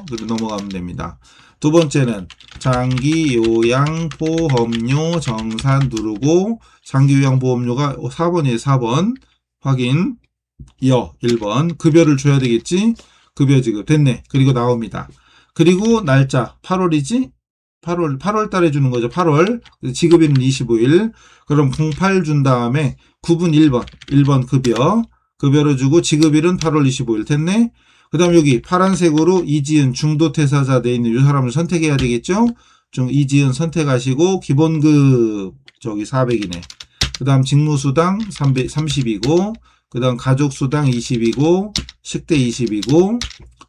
A: 그리고 넘어가면 됩니다. 두 번째는 장기요양보험료 정산 누르고 장기요양보험료가 4번이에요. 4번 확인 1번 급여를 줘야 되겠지. 급여 지급 됐네. 그리고 나옵니다. 그리고 날짜 8월이지. 8월 달에 주는 거죠. 8월 지급일은 25일. 그럼 08 준 다음에 9분 1번 급여를 주고 지급일은 8월 25일 됐네. 그 다음 여기 파란색으로 이지은 중도퇴사자 돼 있는 이 사람을 선택해야 되겠죠? 이지은 선택하시고 기본급 400이네. 그 다음 직무수당 30이고 그 다음 가족수당 20이고 식대 20이고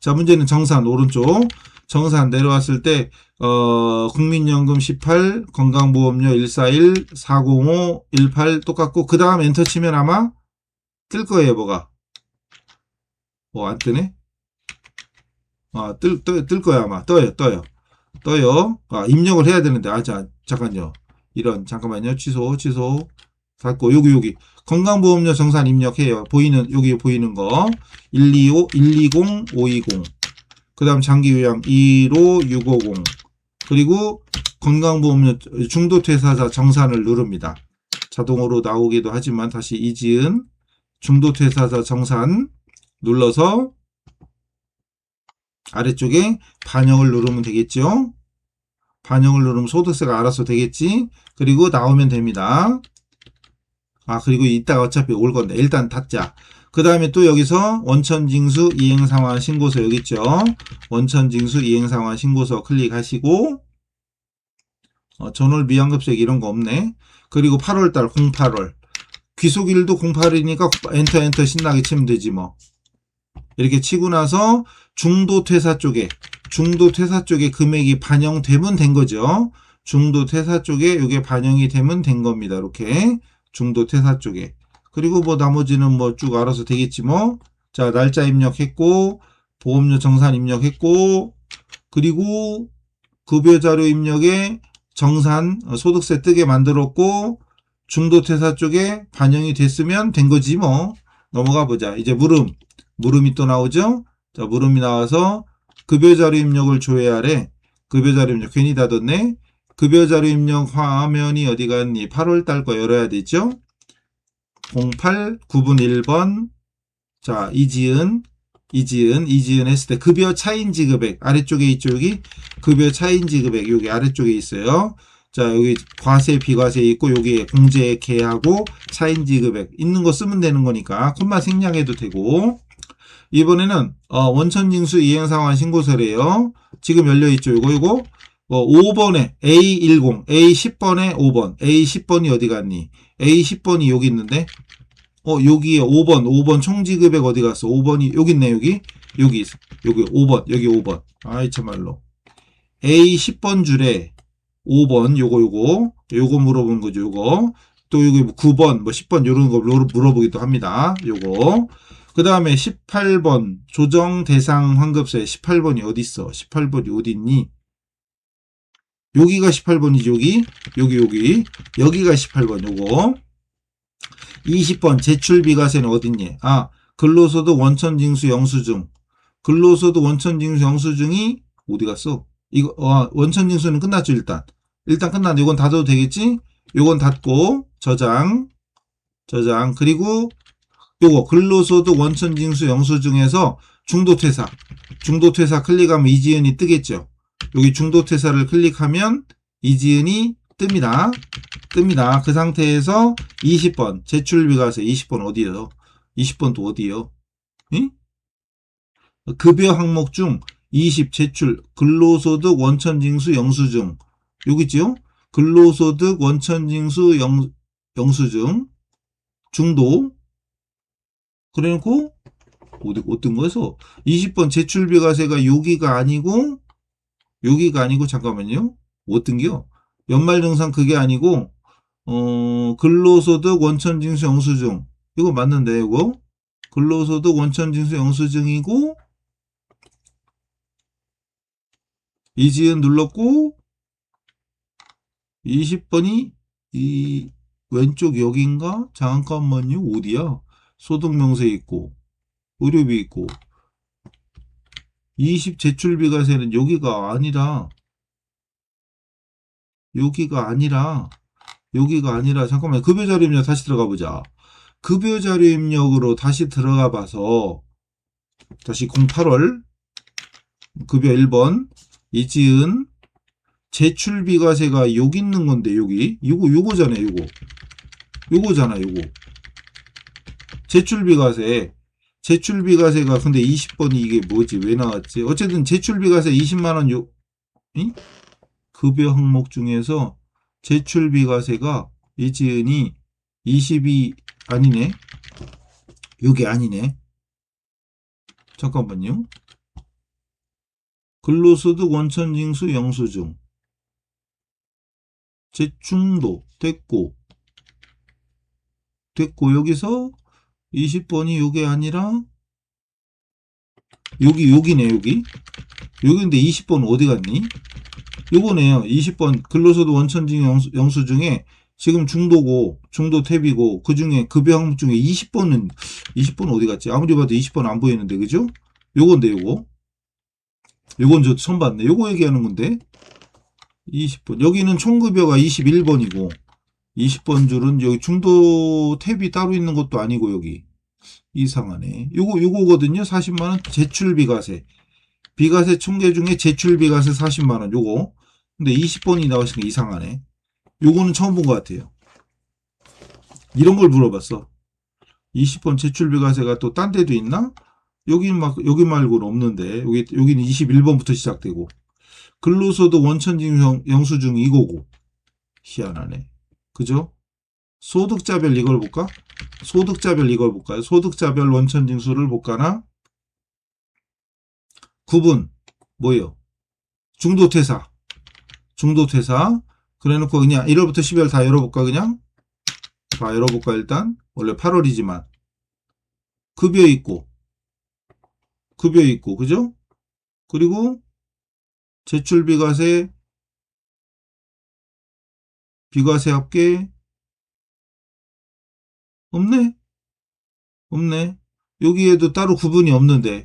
A: 자 문제는 정산 오른쪽 정산 내려왔을 때 국민연금 18 건강보험료 141 405 18 똑같고 그 다음 엔터 치면 아마 뜰 거예요. 뭐가 안 뜨네? 뜰 거야, 아마. 떠요. 입력을 해야 되는데. 잠깐요. 잠깐만요. 취소. 닫고, 여기. 건강보험료 정산 입력해요. 여기 보이는 거. 120, 520. 그 다음 장기요양 15650. 그리고 건강보험료 중도퇴사자 정산을 누릅니다. 자동으로 나오기도 하지만 다시 이지은 중도퇴사자 정산 눌러서 아래쪽에 반영을 누르면 되겠죠. 반영을 누르면 소득세가 알아서 되겠지. 그리고 나오면 됩니다. 그리고 이따가 어차피 올 건데 일단 닫자. 그 다음에 또 여기서 원천징수 이행상환 신고서 여기 있죠. 원천징수 이행상환 신고서 클릭하시고 전월 미환급색 이런 거 없네. 그리고 8월달 08월 귀속일도 08이니까 엔터 신나게 치면 되지 뭐. 이렇게 치고 나서 중도퇴사 쪽에 금액이 반영되면 된 거죠. 중도퇴사 쪽에 이게 반영이 되면 된 겁니다. 이렇게 중도퇴사 쪽에. 그리고 뭐 나머지는 뭐 쭉 알아서 되겠지 뭐. 자, 날짜 입력했고 보험료 정산 입력했고 그리고 급여자료 입력에 정산 소득세 뜨게 만들었고 중도퇴사 쪽에 반영이 됐으면 된 거지 뭐. 넘어가 보자. 이제 물음이 또 나오죠. 자, 물음이 나와서 급여자료 입력을 줘야 하래. 급여자료 입력 괜히 닫았네. 급여자료 입력 화면이 어디 갔니? 8월달 거 열어야 되죠. 08 9분 1번 자 이지은 했을 때 급여 차인지 금액 아래쪽에 있죠. 여기 급여 차인지 금액 여기 아래쪽에 있어요. 자 여기 과세 비과세 있고 여기에 공제계하고 차인지 금액 있는 거 쓰면 되는 거니까 콤마 생략해도 되고 이번에는 원천징수 이행상환 신고서래요. 지금 열려있죠. 이거 5번에 A10 A10번에 5번 A10번이 어디 갔니? A10번이 여기 있는데 여기에 5번 총지급액 어디 갔어? 5번이 여기 있네. 여기 있어. 여기 5번 아이 참말로 A10번 줄에 5번 요거 물어본 거죠. 요거 또 여기 9번 뭐 10번 요런 거 물어보기도 합니다. 요거 그 다음에 18번 조정 대상 환급세 18번이 어디 있어? 18번이 어디 있니? 여기가 18번이지. 여기가 18번 요거 20번 제출비과세는 어딨니? 근로소득 원천징수 영수증 영수증이 어디 갔어? 이거 원천징수는 끝났죠. 일단 끝났는데 이건 닫아도 되겠지? 이건 닫고 저장 그리고 요거 근로소득 원천징수 영수증에서 중도퇴사 클릭하면 이지은이 뜨겠죠. 여기 중도퇴사를 클릭하면 이지은이 뜹니다. 그 상태에서 20번 제출비과세 20번 어디에요? 20번 또 어디에요? 응? 급여 항목 중 20 제출 근로소득 원천징수 영수증 여기 있지요? 근로소득 원천징수 영수증 중도 그래놓고 어떤 거에서 20번 제출비과세가 여기가 아니고 잠깐만요. 어떤겨? 연말정산 그게 아니고 근로소득 원천징수 영수증 이거 맞는데 이거 근로소득 원천징수 영수증이고 이지은 눌렀고 20번이 이 왼쪽 여긴가? 잠깐만요. 어디야? 소득명세 있고 의료비 있고 20 제출비과세는 여기가 아니라 잠깐만 급여자료 입력 다시 들어가 보자. 급여자료 입력으로 다시 들어가 봐서 다시 08월 급여 1번 이지은 제출비과세가 여기 있는 건데 여기 요거잖아 요거잖아 요거 제출비과세가 근데 20번이 이게 뭐지 왜 나왔지 어쨌든 제출비과세 20만원 응? 급여 항목 중에서 제출비과세가 이지은이 20이 아니네 요게 아니네 잠깐만요 근로소득 원천징수 영수증 제중도 됐고 여기서 20번이 요게 아니라 여기네 여기인데 20번 어디 갔니? 요거네요 20번 근로소득 원천징수 영수증에 지금 중도 탭이고 그 중에 급여 항목 중에 20번은 어디 갔지? 아무리 봐도 20번 안 보이는데 그죠? 요건데 요건 저 처음 봤네 요거 얘기하는 건데 20번 여기는 총급여가 21번이고 20번 줄은 여기 중도 탭이 따로 있는 것도 아니고 여기 이상하네 요거거든요 40만원 제출비과세 비과세 총계 중에 제출비과세 40만원 요거 근데 20번이 나오시니까 이상하네 요거는 처음 본 것 같아요 이런 걸 물어봤어 20번 제출비과세가 또 딴 데도 있나? 여기 말고는 없는데 여기는 21번부터 시작되고 근로소득 원천징수 영수증 이거고 희한하네 그죠? 소득자별 이걸 볼까요? 소득자별 원천징수를 볼까나? 구분 뭐예요? 중도퇴사 그래놓고 그냥 1월부터 12월 다 열어볼까 그냥? 다 열어볼까 일단? 원래 8월이지만 급여 있고 그죠? 그리고 제출비과세 비과세 합계 없네 여기에도 따로 구분이 없는데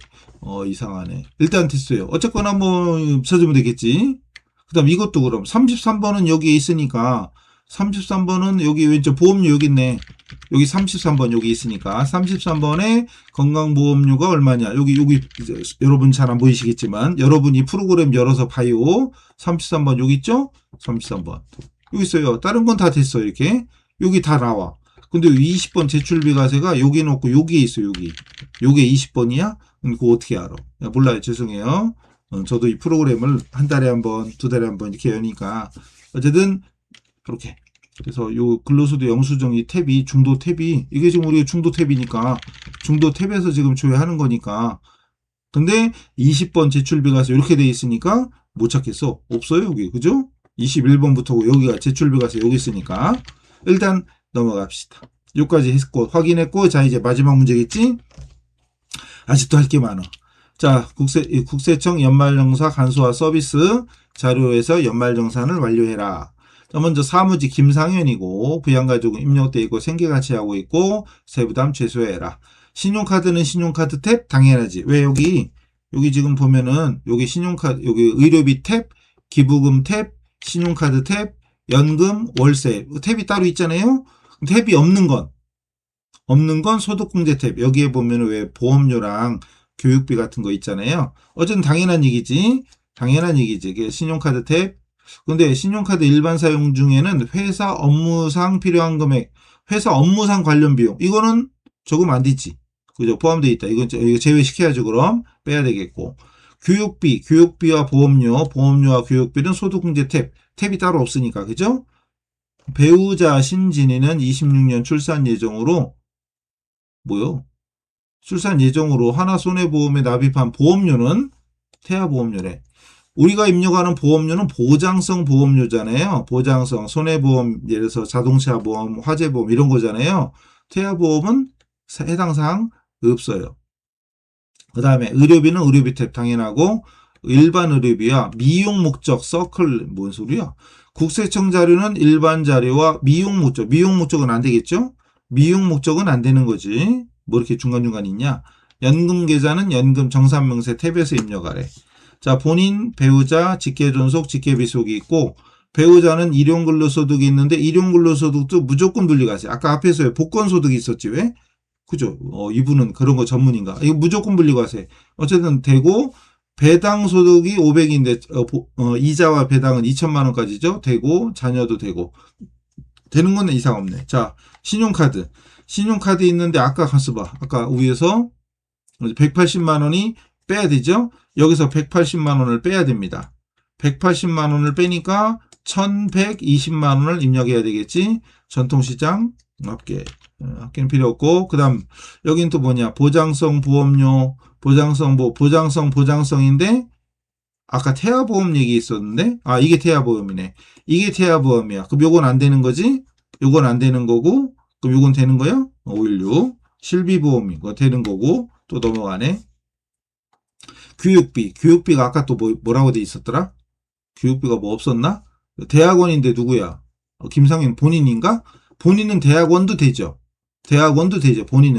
A: 이상하네 일단 됐어요 어쨌거나 한번 찾으면 되겠지 그 다음 이것도 그럼 33번은 여기에 있으니까 33번은 여기 왼쪽 보험료 여기 있네 여기 33번 여기 있으니까 33번에 건강보험료가 얼마냐 여기 여러분 잘 안 보이시겠지만 여러분이 프로그램 열어서 봐요 33번 여기 있죠 33번 여기 있어요 다른 건 다 됐어요 이렇게 여기 다 나와 근데 20번 제출비과세가 여기 놓고 여기에 있어 요게 20번이야? 그거 어떻게 알아? 몰라요 죄송해요 저도 이 프로그램을 한 달에 한 번, 두 달에 한 번 이렇게 여니까 어쨌든 그렇게 그래서 요 근로소득 영수증 이 탭이 중도 탭이 이게 지금 우리가 중도 탭이니까 중도 탭에서 지금 조회하는 거니까 근데 20번 제출비과세 이렇게 돼 있으니까 못 찾겠어 없어요 여기 그죠? 21번부터 여기가 제출비과세 여기 있으니까 일단 넘어갑시다. 여기까지 했고 확인했고 자 이제 마지막 문제겠지? 아직도 할 게 많아. 자 국세청 연말정사 간소화 서비스 자료에서 연말정산을 완료해라. 자 먼저 사무직 김상현이고 부양가족은 입력돼 있고 생계같이 하고 있고 세부담 최소해라. 신용카드는 신용카드 탭 당연하지. 왜 여기 지금 보면은 여기 신용카드 여기 의료비 탭 기부금 탭 신용카드 탭 연금 월세 탭이 따로 있잖아요. 탭이 없는 건 소득공제 탭 여기에 보면 왜 보험료랑 교육비 같은 거 있잖아요. 어쨌든 당연한 얘기지. 당연한 얘기지. 이게 신용카드 탭. 근데 신용카드 일반 사용 중에는 회사 업무상 필요한 금액, 회사 업무상 관련 비용. 이거는 조금 안 되지. 그죠? 포함되어 있다. 이거 제외시켜야죠. 그럼 빼야 되겠고. 교육비와 보험료와 교육비는 소득공제 탭이 따로 없으니까. 그죠? 배우자 신진이는 26년 출산 예정으로 뭐요? 출산 예정으로 하나손해보험에 납입한 보험료는 태아보험료래. 우리가 입력하는 보험료는 보장성 보험료잖아요. 보장성, 손해보험, 예를 들어서 자동차 보험, 화재보험 이런 거잖아요. 태아보험은 해당 사항 없어요. 그 다음에 의료비는 의료비 탭 당연하고 일반 의료비와 미용 목적 서클 뭔 소리야? 국세청 자료는 일반 자료와 미용 목적은 안 되겠죠? 미용 목적은 안 되는 거지. 뭐 이렇게 중간중간 있냐? 연금 계좌는 연금 정산명세 탭에서 입력하래. 자, 본인, 배우자, 직계존속, 직계비속이 있고 배우자는 일용근로소득이 있는데 일용근로소득도 무조건 분리가세요. 아까 앞에서 복권소득이 있었지 왜? 그죠? 이분은 그런 거 전문인가? 이거 무조건 분리가세. 어쨌든 되고 배당 소득이 500인데 이자와 배당은 2천만 원까지죠. 되고 자녀도 되고 되는 건 이상 없네. 자, 신용카드 있는데 아까 가서 봐. 아까 위에서 180만 원이 빼야 되죠. 여기서 180만 원을 빼야 됩니다. 180만 원을 빼니까 1120만 원을 입력해야 되겠지. 전통시장 합계는 필요 없고 그 다음 여긴 또 뭐냐 보장성 보험료 보장성인데 아까 태아보험 얘기 있었는데 이게 태아보험이네. 이게 태아보험이야. 그럼 요건 안 되는 거지. 요건 안 되는 거고 그럼 요건 되는 거야. 516 실비보험이 거 되는 거고 또 넘어가네. 교육비가 아까 또 뭐라고 돼 있었더라. 교육비가 뭐 없었나. 대학원인데 누구야. 김상현 본인인가. 본인은 대학원도 되죠. 본인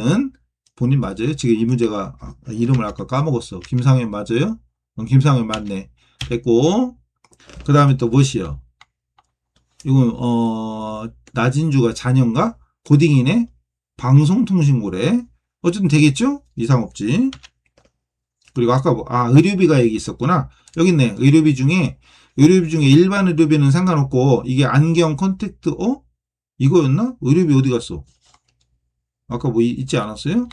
A: 맞아요? 지금 이 문제가 이름을 아까 까먹었어. 김상현 맞아요? 김상현 맞네. 됐고 그 다음에 또 무엇이요? 이건 나진주가 자녀인가? 고딩이네. 방송통신고래. 어쨌든 되겠죠? 이상 없지. 그리고 아까 의료비가 여기 있었구나. 여기 있네. 의료비 중에 일반 의료비는 상관없고 이게 안경 컨택트 이거였나? 의료비 어디 갔어? 아까 뭐 있지 않았어요?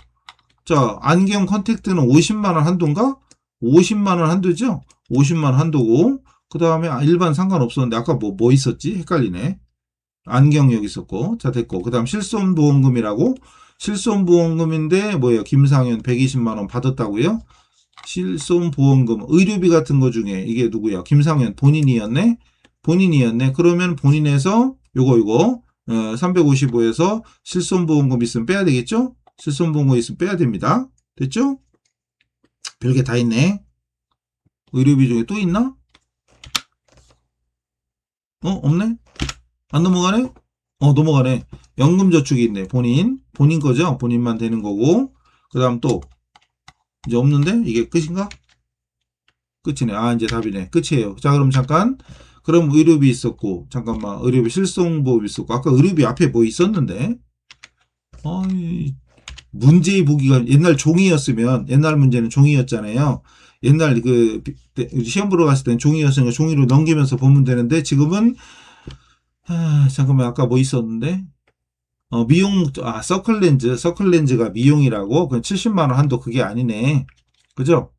A: 자, 안경 컨택트는 50만원 한도인가? 50만원 한도죠? 50만원 한도고, 그 다음에 일반 상관없었는데, 아까 뭐 있었지? 헷갈리네. 안경 여기 있었고, 자, 됐고, 그 다음 실손보험금이라고, 실손보험금인데, 뭐예요? 김상현 120만원 받았다고요? 실손보험금, 의료비 같은 거 중에, 이게 누구야? 김상현 본인이었네? 그러면 본인에서, 요거, 355에서 실손보험금 있으면 빼야 되겠죠? 실손보험금 있으면 빼야 됩니다. 됐죠? 별게 다 있네. 의료비 중에 또 있나? 없네? 안 넘어가네? 넘어가네. 연금저축이 있네. 본인 거죠? 본인만 되는 거고. 그 다음 또, 이제 없는데? 이게 끝인가? 끝이네. 이제 답이네. 끝이에요. 자, 그럼 잠깐. 그럼 의료비 있었고, 잠깐만. 의료비 실손보험 있었고, 아까 의료비 앞에 뭐 있었는데? 문제의 보기가 옛날 종이였으면, 옛날 문제는 종이였잖아요. 옛날 시험 보러 갔을 때는 종이였으니까 종이로 넘기면서 보면 되는데, 지금은, 잠깐만, 아까 뭐 있었는데? 서클렌즈가 미용이라고? 그냥 70만원 한도 그게 아니네. 그죠?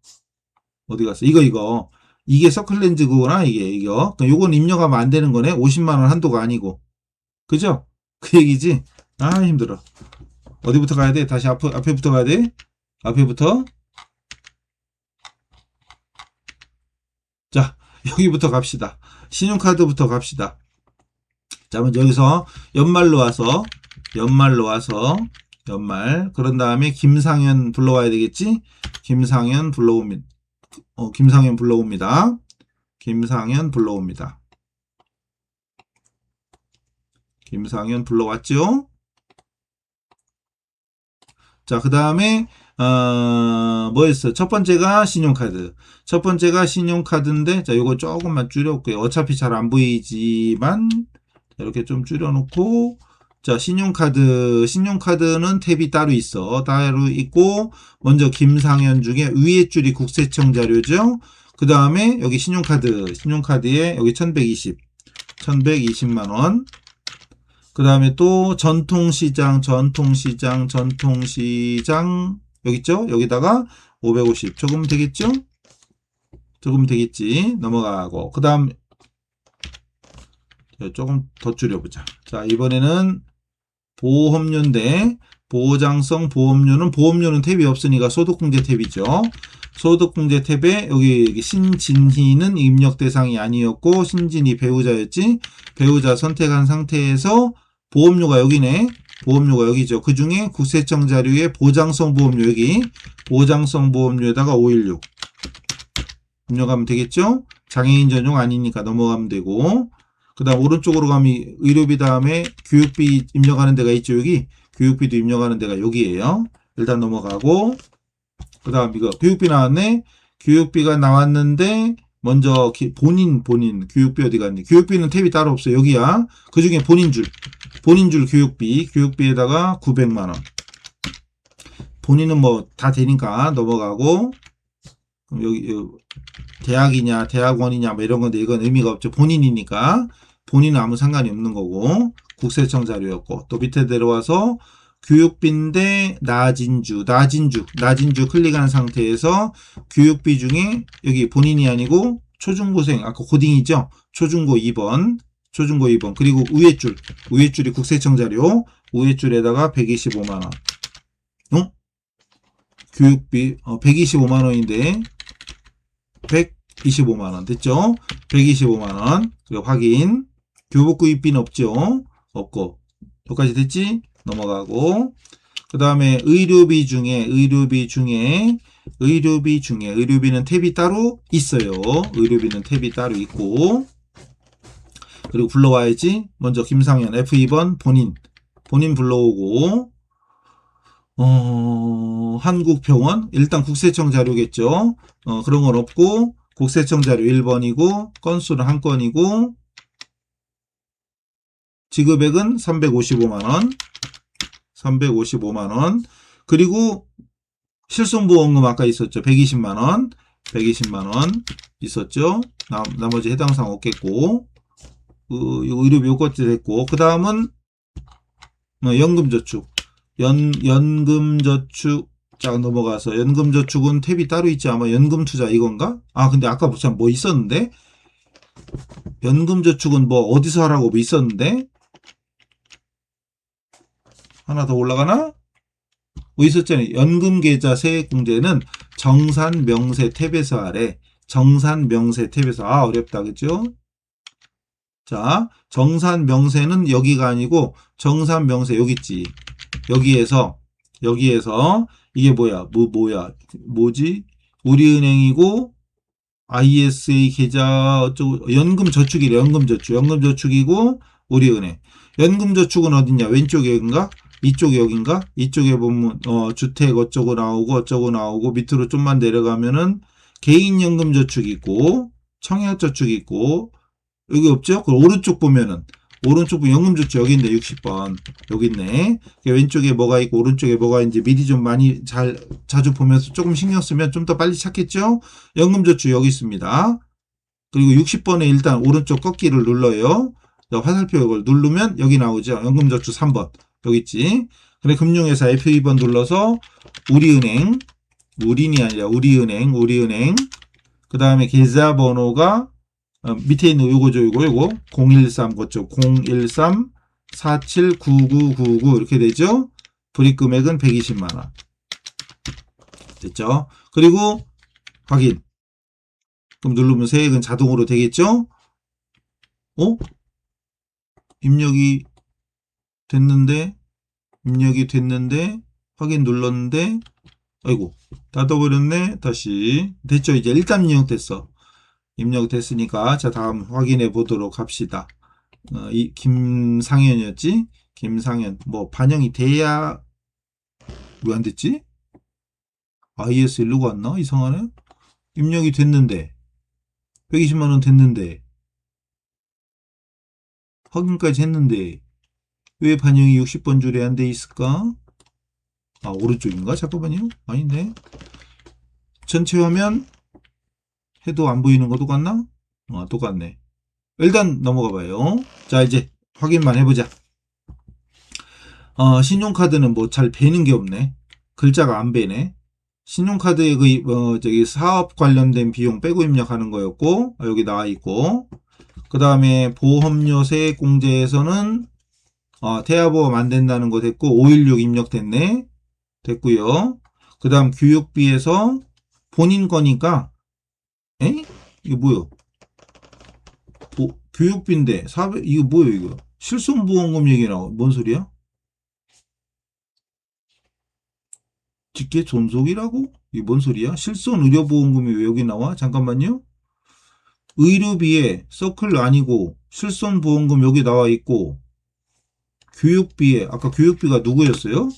A: 어디 갔어? 이거. 이게 서클렌즈구나, 이거. 요건 입력하면 안 되는 거네? 50만원 한도가 아니고. 그죠? 그 얘기지? 힘들어. 어디부터 가야 돼? 다시 앞에부터 가야 돼? 앞에부터. 자, 여기부터 갑시다. 신용카드부터 갑시다. 자, 먼저 여기서 연말로 와서, 그런 다음에 김상현 불러와야 되겠지? 김상현 불러옵니다. 김상현 불러왔죠? 자, 그 다음에, 뭐였어? 첫 번째가 신용카드인데, 자, 요거 조금만 줄여볼게요. 어차피 잘 안 보이지만, 이렇게 좀 줄여놓고, 자, 신용카드는 탭이 따로 있고, 먼저 김상현 중에 위에 줄이 국세청 자료죠? 그 다음에 여기 신용카드에 여기 1120만 원. 그 다음에 또 전통시장 여기 있죠? 여기다가 550 조금 되겠죠? 조금 되겠지. 넘어가고 그 다음 조금 더 줄여보자. 자, 이번에는 보험료인데 보장성 보험료는 탭이 없으니까 소득공제 탭이죠. 소득공제 탭에 여기 신진희는 입력 대상이 아니었고 신진희 배우자였지. 배우자 선택한 상태에서 보험료가 여기네. 보험료가 여기죠. 그 중에 국세청 자료에 보장성 보험료 여기 보장성 보험료에다가 516 입력하면 되겠죠. 장애인 전용 아니니까 넘어가면 되고 그 다음 오른쪽으로 가면 의료비 다음에 교육비 입력하는 데가 있죠. 여기 교육비도 입력하는 데가 여기에요. 일단 넘어가고 그 다음 이거 교육비 나왔네. 교육비가 나왔는데 먼저 본인 교육비 어디 갔니? 교육비는 탭이 따로 없어요. 여기야. 그 중에 본인 줄 교육비에다가 900만 원. 본인은 뭐 다 되니까 넘어가고 그럼 여기 대학이냐 대학원이냐 뭐 이런 건데 이건 의미가 없죠. 본인이니까 본인은 아무 상관이 없는 거고 국세청 자료였고 또 밑에 내려와서 교육비인데 나진주 클릭한 상태에서 교육비 중에 여기 본인이 아니고 초중고생 아까 고딩이죠. 초중고 2번 그리고 위에 줄이 국세청 자료 위에 줄에다가 125만 원. 교육비 125만 원인데 125만 원 됐죠? 125만 원. 그리고 확인. 교복구입비는 없죠? 없고. 여기까지 됐지? 넘어가고. 그 다음에 의료비 중에 의료비는 탭이 따로 있어요. 의료비는 탭이 따로 있고. 그리고 불러와야지. 먼저 김상현 F2번 본인 불러오고. 한국병원 일단 국세청 자료겠죠. 그런 건 없고 국세청 자료 1번이고 건수는 한 건이고 지급액은 355만 원. 그리고 실손보험금 아까 있었죠. 120만 원 있었죠. 나머지 해당 사항 없겠고 의료비 요건제 됐고 그 다음은 연금저축 연금저축 자 넘어가서 연금저축은 탭이 따로 있지 아마 연금투자 이건가? 아 근데 아까 뭐 있었는데 연금저축은 뭐 어디서 하라고 뭐 있었는데 하나 더 올라가나? 뭐 있었잖아요. 연금계좌 세액공제는 정산명세 탭에서 하래. 정산명세 탭에서 어렵다 그죠? 자 정산명세는 여기가 아니고 정산명세 여기 있지. 여기에서 이게 뭐지? 우리은행이고 ISA 계좌 어쩌고 연금저축이고 우리은행. 연금저축은 어딨냐? 왼쪽에 여긴가? 이쪽에 여긴가? 이쪽에 보면 주택 어쩌고 나오고 밑으로 좀만 내려가면은 개인연금저축 있고 청약저축 있고 여기 없죠? 그 오른쪽 보면 연금저축 여기 있네. 60번 여기 있네. 왼쪽에 뭐가 있고 오른쪽에 뭐가 있는지 미리 좀 많이 자주 보면서 조금 신경 쓰면 좀 더 빨리 찾겠죠? 연금저축 여기 있습니다. 그리고 60번에 일단 오른쪽 꺾기를 눌러요. 화살표 이걸 누르면 여기 나오죠. 연금저축 3번 여기 있지. 그래 금융회사 F2번 눌러서 우린이 아니라 우리은행 그 다음에 계좌번호가 밑에 있는 요거죠. 요거 013 거죠. 013-479999 이렇게 되죠. 불이익금액은 120만 원. 됐죠? 그리고 확인. 그럼 누르면 세액은 자동으로 되겠죠? 입력이 됐는데 확인 눌렀는데 아이고 닫아버렸네. 다시 됐죠? 이제 일단 입력됐어. 입력됐으니까 자 다음 확인해 보도록 합시다. 이 김상현이었지? 김상현 뭐 반영이 돼야 왜 안 됐지? IS 일로가 왔나? 이상하네. 입력이 됐는데 120만 원 됐는데 확인까지 했는데 왜 반영이 60번 줄에 안 돼 있을까? 오른쪽인가? 잠깐만요. 아닌데 전체 화면 해도 안 보이는 거 똑같나? 똑같네. 일단 넘어가 봐요. 자, 이제 확인만 해보자. 신용카드는 뭐 잘 배는 게 없네. 글자가 안 배네. 신용카드의 저기 사업 관련된 비용 빼고 입력하는 거였고, 여기 나와 있고, 그 다음에 보험료 세액공제에서는, 태아보험 안 된다는 거 됐고, 516 입력됐네. 됐고요. 그 다음 교육비에서 본인 거니까, 에? 이거 뭐요? 교육비인데, 400, 이거 뭐요, 이거? 실손보험금 얘기 나와. 뭔 소리야? 직계 존속이라고? 이게 뭔 소리야? 실손 의료보험금이 왜 여기 나와? 잠깐만요. 의료비에 서클 아니고 실손보험금 여기 나와 있고 교육비에 아까 교육비가 누구였어요?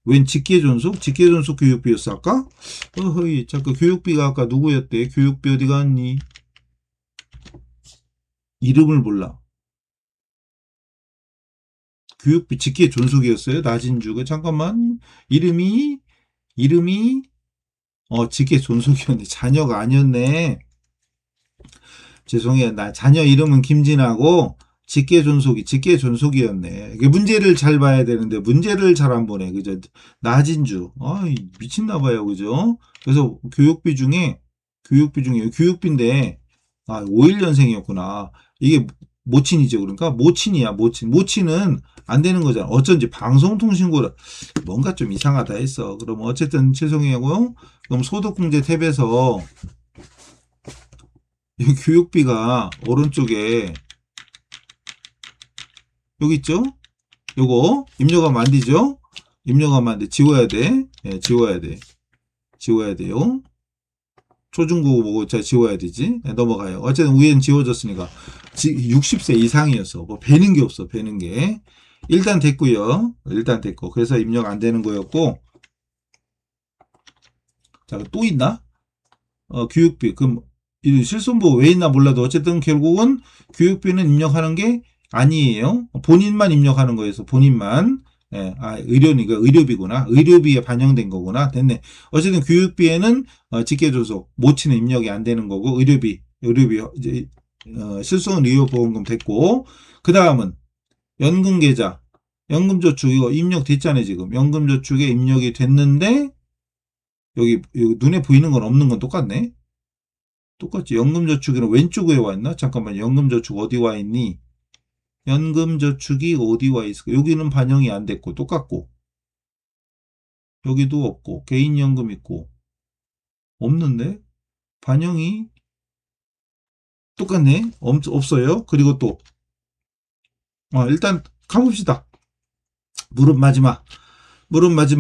A: 웬 직계존속? 직계존속 교육비였어 아까? 어허이 잠깐 교육비가 아까 누구였대? 교육비 어디 갔니? 이름을 몰라. 교육비 직계존속이었어요? 나진주가 잠깐만 이름이 직계존속이었네. 자녀가 아니었네. 죄송해요. 나 자녀 이름은 김진하고 직계존속이었네. 이게 문제를 잘 봐야 되는데 문제를 잘 안 보네. 그죠? 나진주. 미친나 봐요. 그죠? 그래서 교육비인데 51년생이었구나. 이게 모친이죠. 그러니까 모친이야. 모친은 안 되는 거잖아. 어쩐지 방송통신고를 뭔가 좀 이상하다 했어. 그럼 어쨌든 죄송해요. 그럼 소득공제 탭에서 이 교육비가 오른쪽에 여기 있죠? 요거 입력하면 안 되죠? 입력하면 안 돼. 지워야 돼. 예, 지워야 돼요. 초중고 보고 자 지워야 되지. 예, 넘어가요. 어쨌든 위엔 지워졌으니까 60세 이상이었어. 뭐 배는 게 없어. 배는 게. 일단 됐고요. 일단 됐고. 그래서 입력 안 되는 거였고. 자, 또 있나? 교육비. 그럼 이 실손보 왜 있나 몰라도 어쨌든 결국은 교육비는 입력하는 게 아니에요. 본인만 입력하는 거여서 본인만. 예, 의료니까 의료비구나. 의료비에 반영된 거구나. 됐네. 어쨌든 교육비에는 직계존속 모치는 입력이 안 되는 거고 의료비 이제 실손 의료보험금 됐고 그 다음은 연금계좌, 연금저축 이거 입력됐잖아요 지금. 연금저축에 입력이 됐는데 여기 눈에 보이는 건 없는 건 똑같네. 똑같지. 연금저축에는 왼쪽에 와 있나? 잠깐만, 연금저축 어디 와 있니? 연금저축이 어디 와 있을까? 여기는 반영이 안 됐고, 똑같고. 여기도 없고, 개인연금 있고. 없는데? 반영이 똑같네? 없어요? 그리고 또, 일단 가봅시다. 무릎 마지막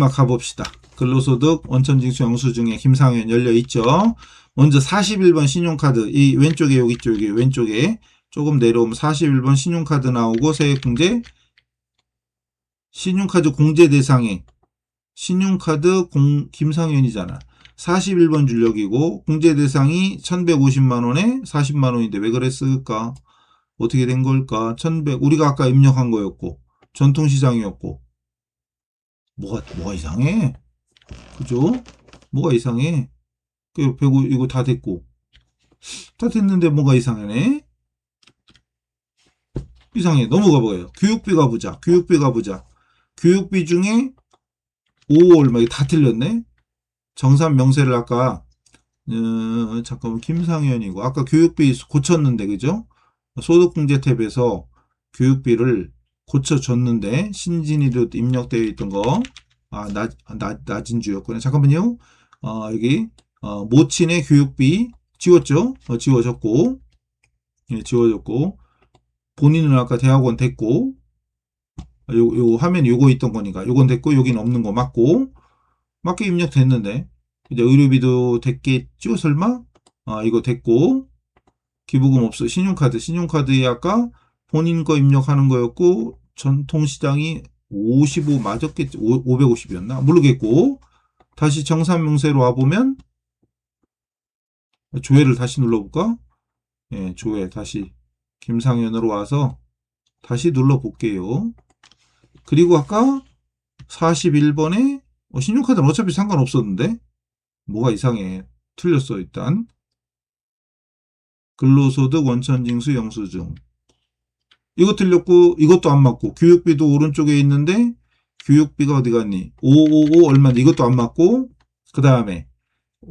A: 가봅시다. 근로소득 원천징수 영수증에 김상현 열려있죠. 먼저 41번 신용카드 이 왼쪽에 여기 있죠. 여기 왼쪽에 조금 내려오면 41번 신용카드 나오고 세액공제 신용카드 공제 대상에 신용카드 김상현이잖아. 41번 줄력이고 공제 대상이 1150만원에 40만원인데 왜 그랬을까? 어떻게 된 걸까? 1100 우리가 아까 입력한 거였고 전통시장이었고 뭐가 이상해? 그죠? 뭐가 이상해? 그 배구 이거 다 됐고 다 됐는데 뭐가 이상하네? 이상해. 넘어가 봐요. 교육비 가보자. 교육비 중에 5 얼마 다 틀렸네. 정산 명세를 아까 잠깐만 김상현이고 아까 교육비 고쳤는데 그죠? 소득공제 탭에서 교육비를 고쳐줬는데 신진이도 입력되어 있던 거 낮은 주였구나. 잠깐만요. 여기 모친의 교육비 지웠죠? 지워졌고 예, 지워졌고 본인은 아까 대학원 됐고 요 화면에 요거 있던 거니까 요건 됐고 여기는 없는 거 맞게 입력됐는데 이제 의료비도 됐겠죠 설마? 이거 됐고 기부금 없어 신용카드에 아까 본인 거 입력하는 거였고 전통시장이 55 맞았겠지 550이었나 모르겠고 다시 정산명세로 와보면 조회를 다시 눌러볼까? 예, 조회 다시 김상현으로 와서 다시 눌러볼게요. 그리고 아까 41번에 신용카드는 어차피 상관없었는데 뭐가 이상해. 틀렸어 일단. 근로소득, 원천징수, 영수증. 이거 틀렸고, 이것도 안 맞고, 교육비도 오른쪽에 있는데, 교육비가 어디 갔니? 555 얼마인데, 이것도 안 맞고, 그 다음에,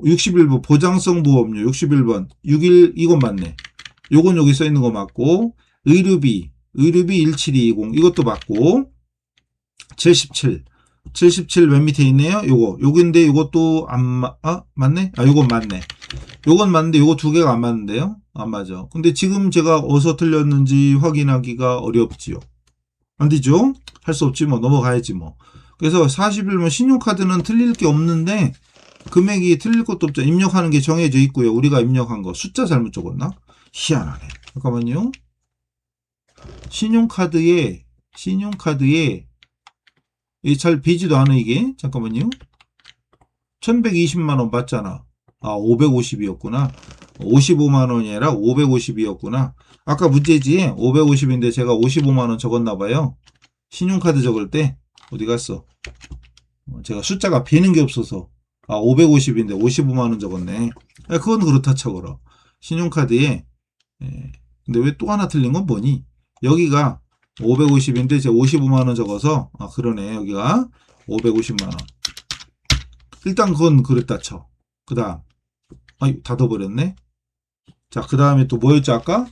A: 61번, 보장성 보험료, 61번, 61, 이건 맞네. 요건 여기 써 있는 거 맞고, 의료비 17220, 이것도 맞고, 77 맨 밑에 있네요. 요건데, 요것도 맞네? 요건 맞네. 요건 맞는데, 요거 두 개가 안 맞는데요? 안 맞아. 근데 지금 제가 어디서 틀렸는지 확인하기가 어렵지요. 안 되죠? 할 수 없지, 뭐. 넘어가야지, 뭐. 그래서 41번 신용카드는 틀릴 게 없는데, 금액이 틀릴 것도 없죠. 입력하는 게 정해져 있고요. 우리가 입력한 거. 숫자 잘못 적었나? 희한하네. 잠깐만요. 신용카드에, 잘 비지도 않아, 이게. 잠깐만요. 1120만원 맞잖아. 550이었구나. 55만원이 아니라 550이었구나. 아까 문제지? 550인데 제가 55만원 적었나봐요. 신용카드 적을 때, 어디 갔어? 제가 숫자가 비는 게 없어서. 550인데 55만원 적었네. 그건 그렇다 쳐거라. 신용카드에, 근데 왜 또 하나 틀린 건 뭐니? 여기가 550인데 제가 55만원 적어서, 그러네. 여기가 550만원. 일단 그건 그랬다 쳐. 그 다음. 닫아버렸네. 자, 그 다음에 또 뭐였죠, 아까?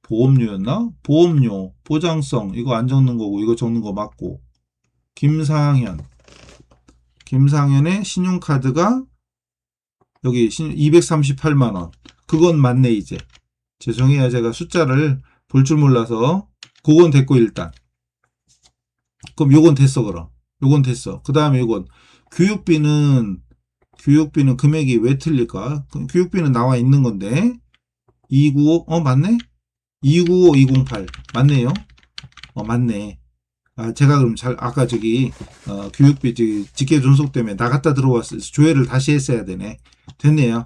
A: 보험료였나? 보험료, 보장성, 이거 안 적는 거고, 이거 적는 거 맞고. 김상현의 신용카드가 여기 238만원. 그건 맞네, 이제. 죄송해요. 제가 숫자를 볼 줄 몰라서. 그건 됐고, 일단. 그럼 요건 됐어, 그럼. 요건 됐어. 그 다음에 요건. 교육비는 금액이 왜 틀릴까? 교육비는 나와 있는 건데. 295, 맞네? 295, 208. 맞네요. 맞네. 제가 그럼 아까 교육비 직계 존속 때문에 나갔다 들어왔어요. 조회를 다시 했어야 되네. 됐네요.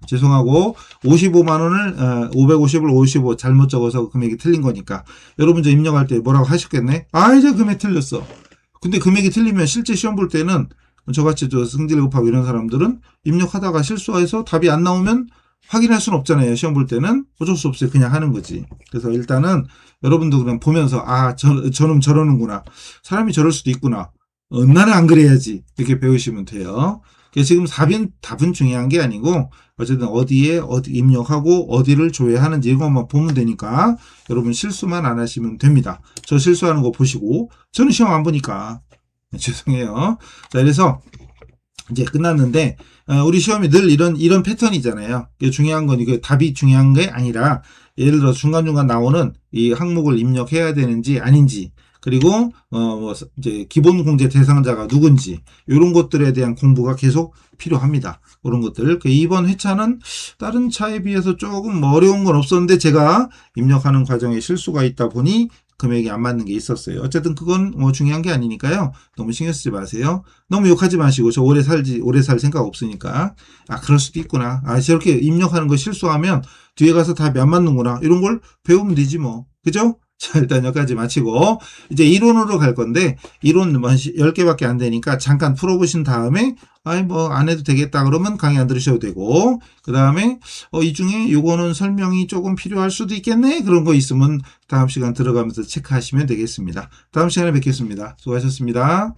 A: 죄송하고, 55만원을, 550을 55 잘못 적어서 금액이 틀린 거니까. 여러분 입력할 때 뭐라고 하셨겠네? 이제 금액 틀렸어. 근데 금액이 틀리면 실제 시험 볼 때는 저같이 승질 급하고 이런 사람들은 입력하다가 실수해서 답이 안 나오면 확인할 수는 없잖아요. 시험 볼 때는 어쩔 수 없어요. 그냥 하는 거지. 그래서 일단은 여러분도 그냥 보면서 저놈 저러는구나. 사람이 저럴 수도 있구나. 나는 안 그래야지. 이렇게 배우시면 돼요. 그래서 지금 답은 중요한 게 아니고 어쨌든 어디 입력하고 어디를 조회하는지 이것만 보면 되니까 여러분 실수만 안 하시면 됩니다. 저 실수하는 거 보시고 저는 시험 안 보니까 죄송해요. 자, 그래서 이제 끝났는데 우리 시험이 늘 이런 패턴이잖아요. 중요한 건 이게 답이 중요한 게 아니라 예를 들어 중간중간 나오는 이 항목을 입력해야 되는지 아닌지 그리고 이제 기본 공제 대상자가 누군지 이런 것들에 대한 공부가 계속 필요합니다. 그런 것들. 이번 회차는 다른 차에 비해서 조금 어려운 건 없었는데 제가 입력하는 과정에 실수가 있다 보니 금액이 안 맞는 게 있었어요. 어쨌든 그건 중요한 게 아니니까요. 너무 신경 쓰지 마세요. 너무 욕하지 마시고 저 오래 살 생각 없으니까 그럴 수도 있구나. 저렇게 입력하는 거 실수하면 뒤에 가서 답이 안 맞는구나. 이런 걸 배우면 되지 뭐. 그죠? 자, 일단 여기까지 마치고 이제 이론으로 갈 건데 이론 10개밖에 안 되니까 잠깐 풀어보신 다음에 안 해도 되겠다 그러면 강의 안 들으셔도 되고 그 다음에 이 중에 요거는 설명이 조금 필요할 수도 있겠네 그런 거 있으면 다음 시간 들어가면서 체크하시면 되겠습니다. 다음 시간에 뵙겠습니다. 수고하셨습니다.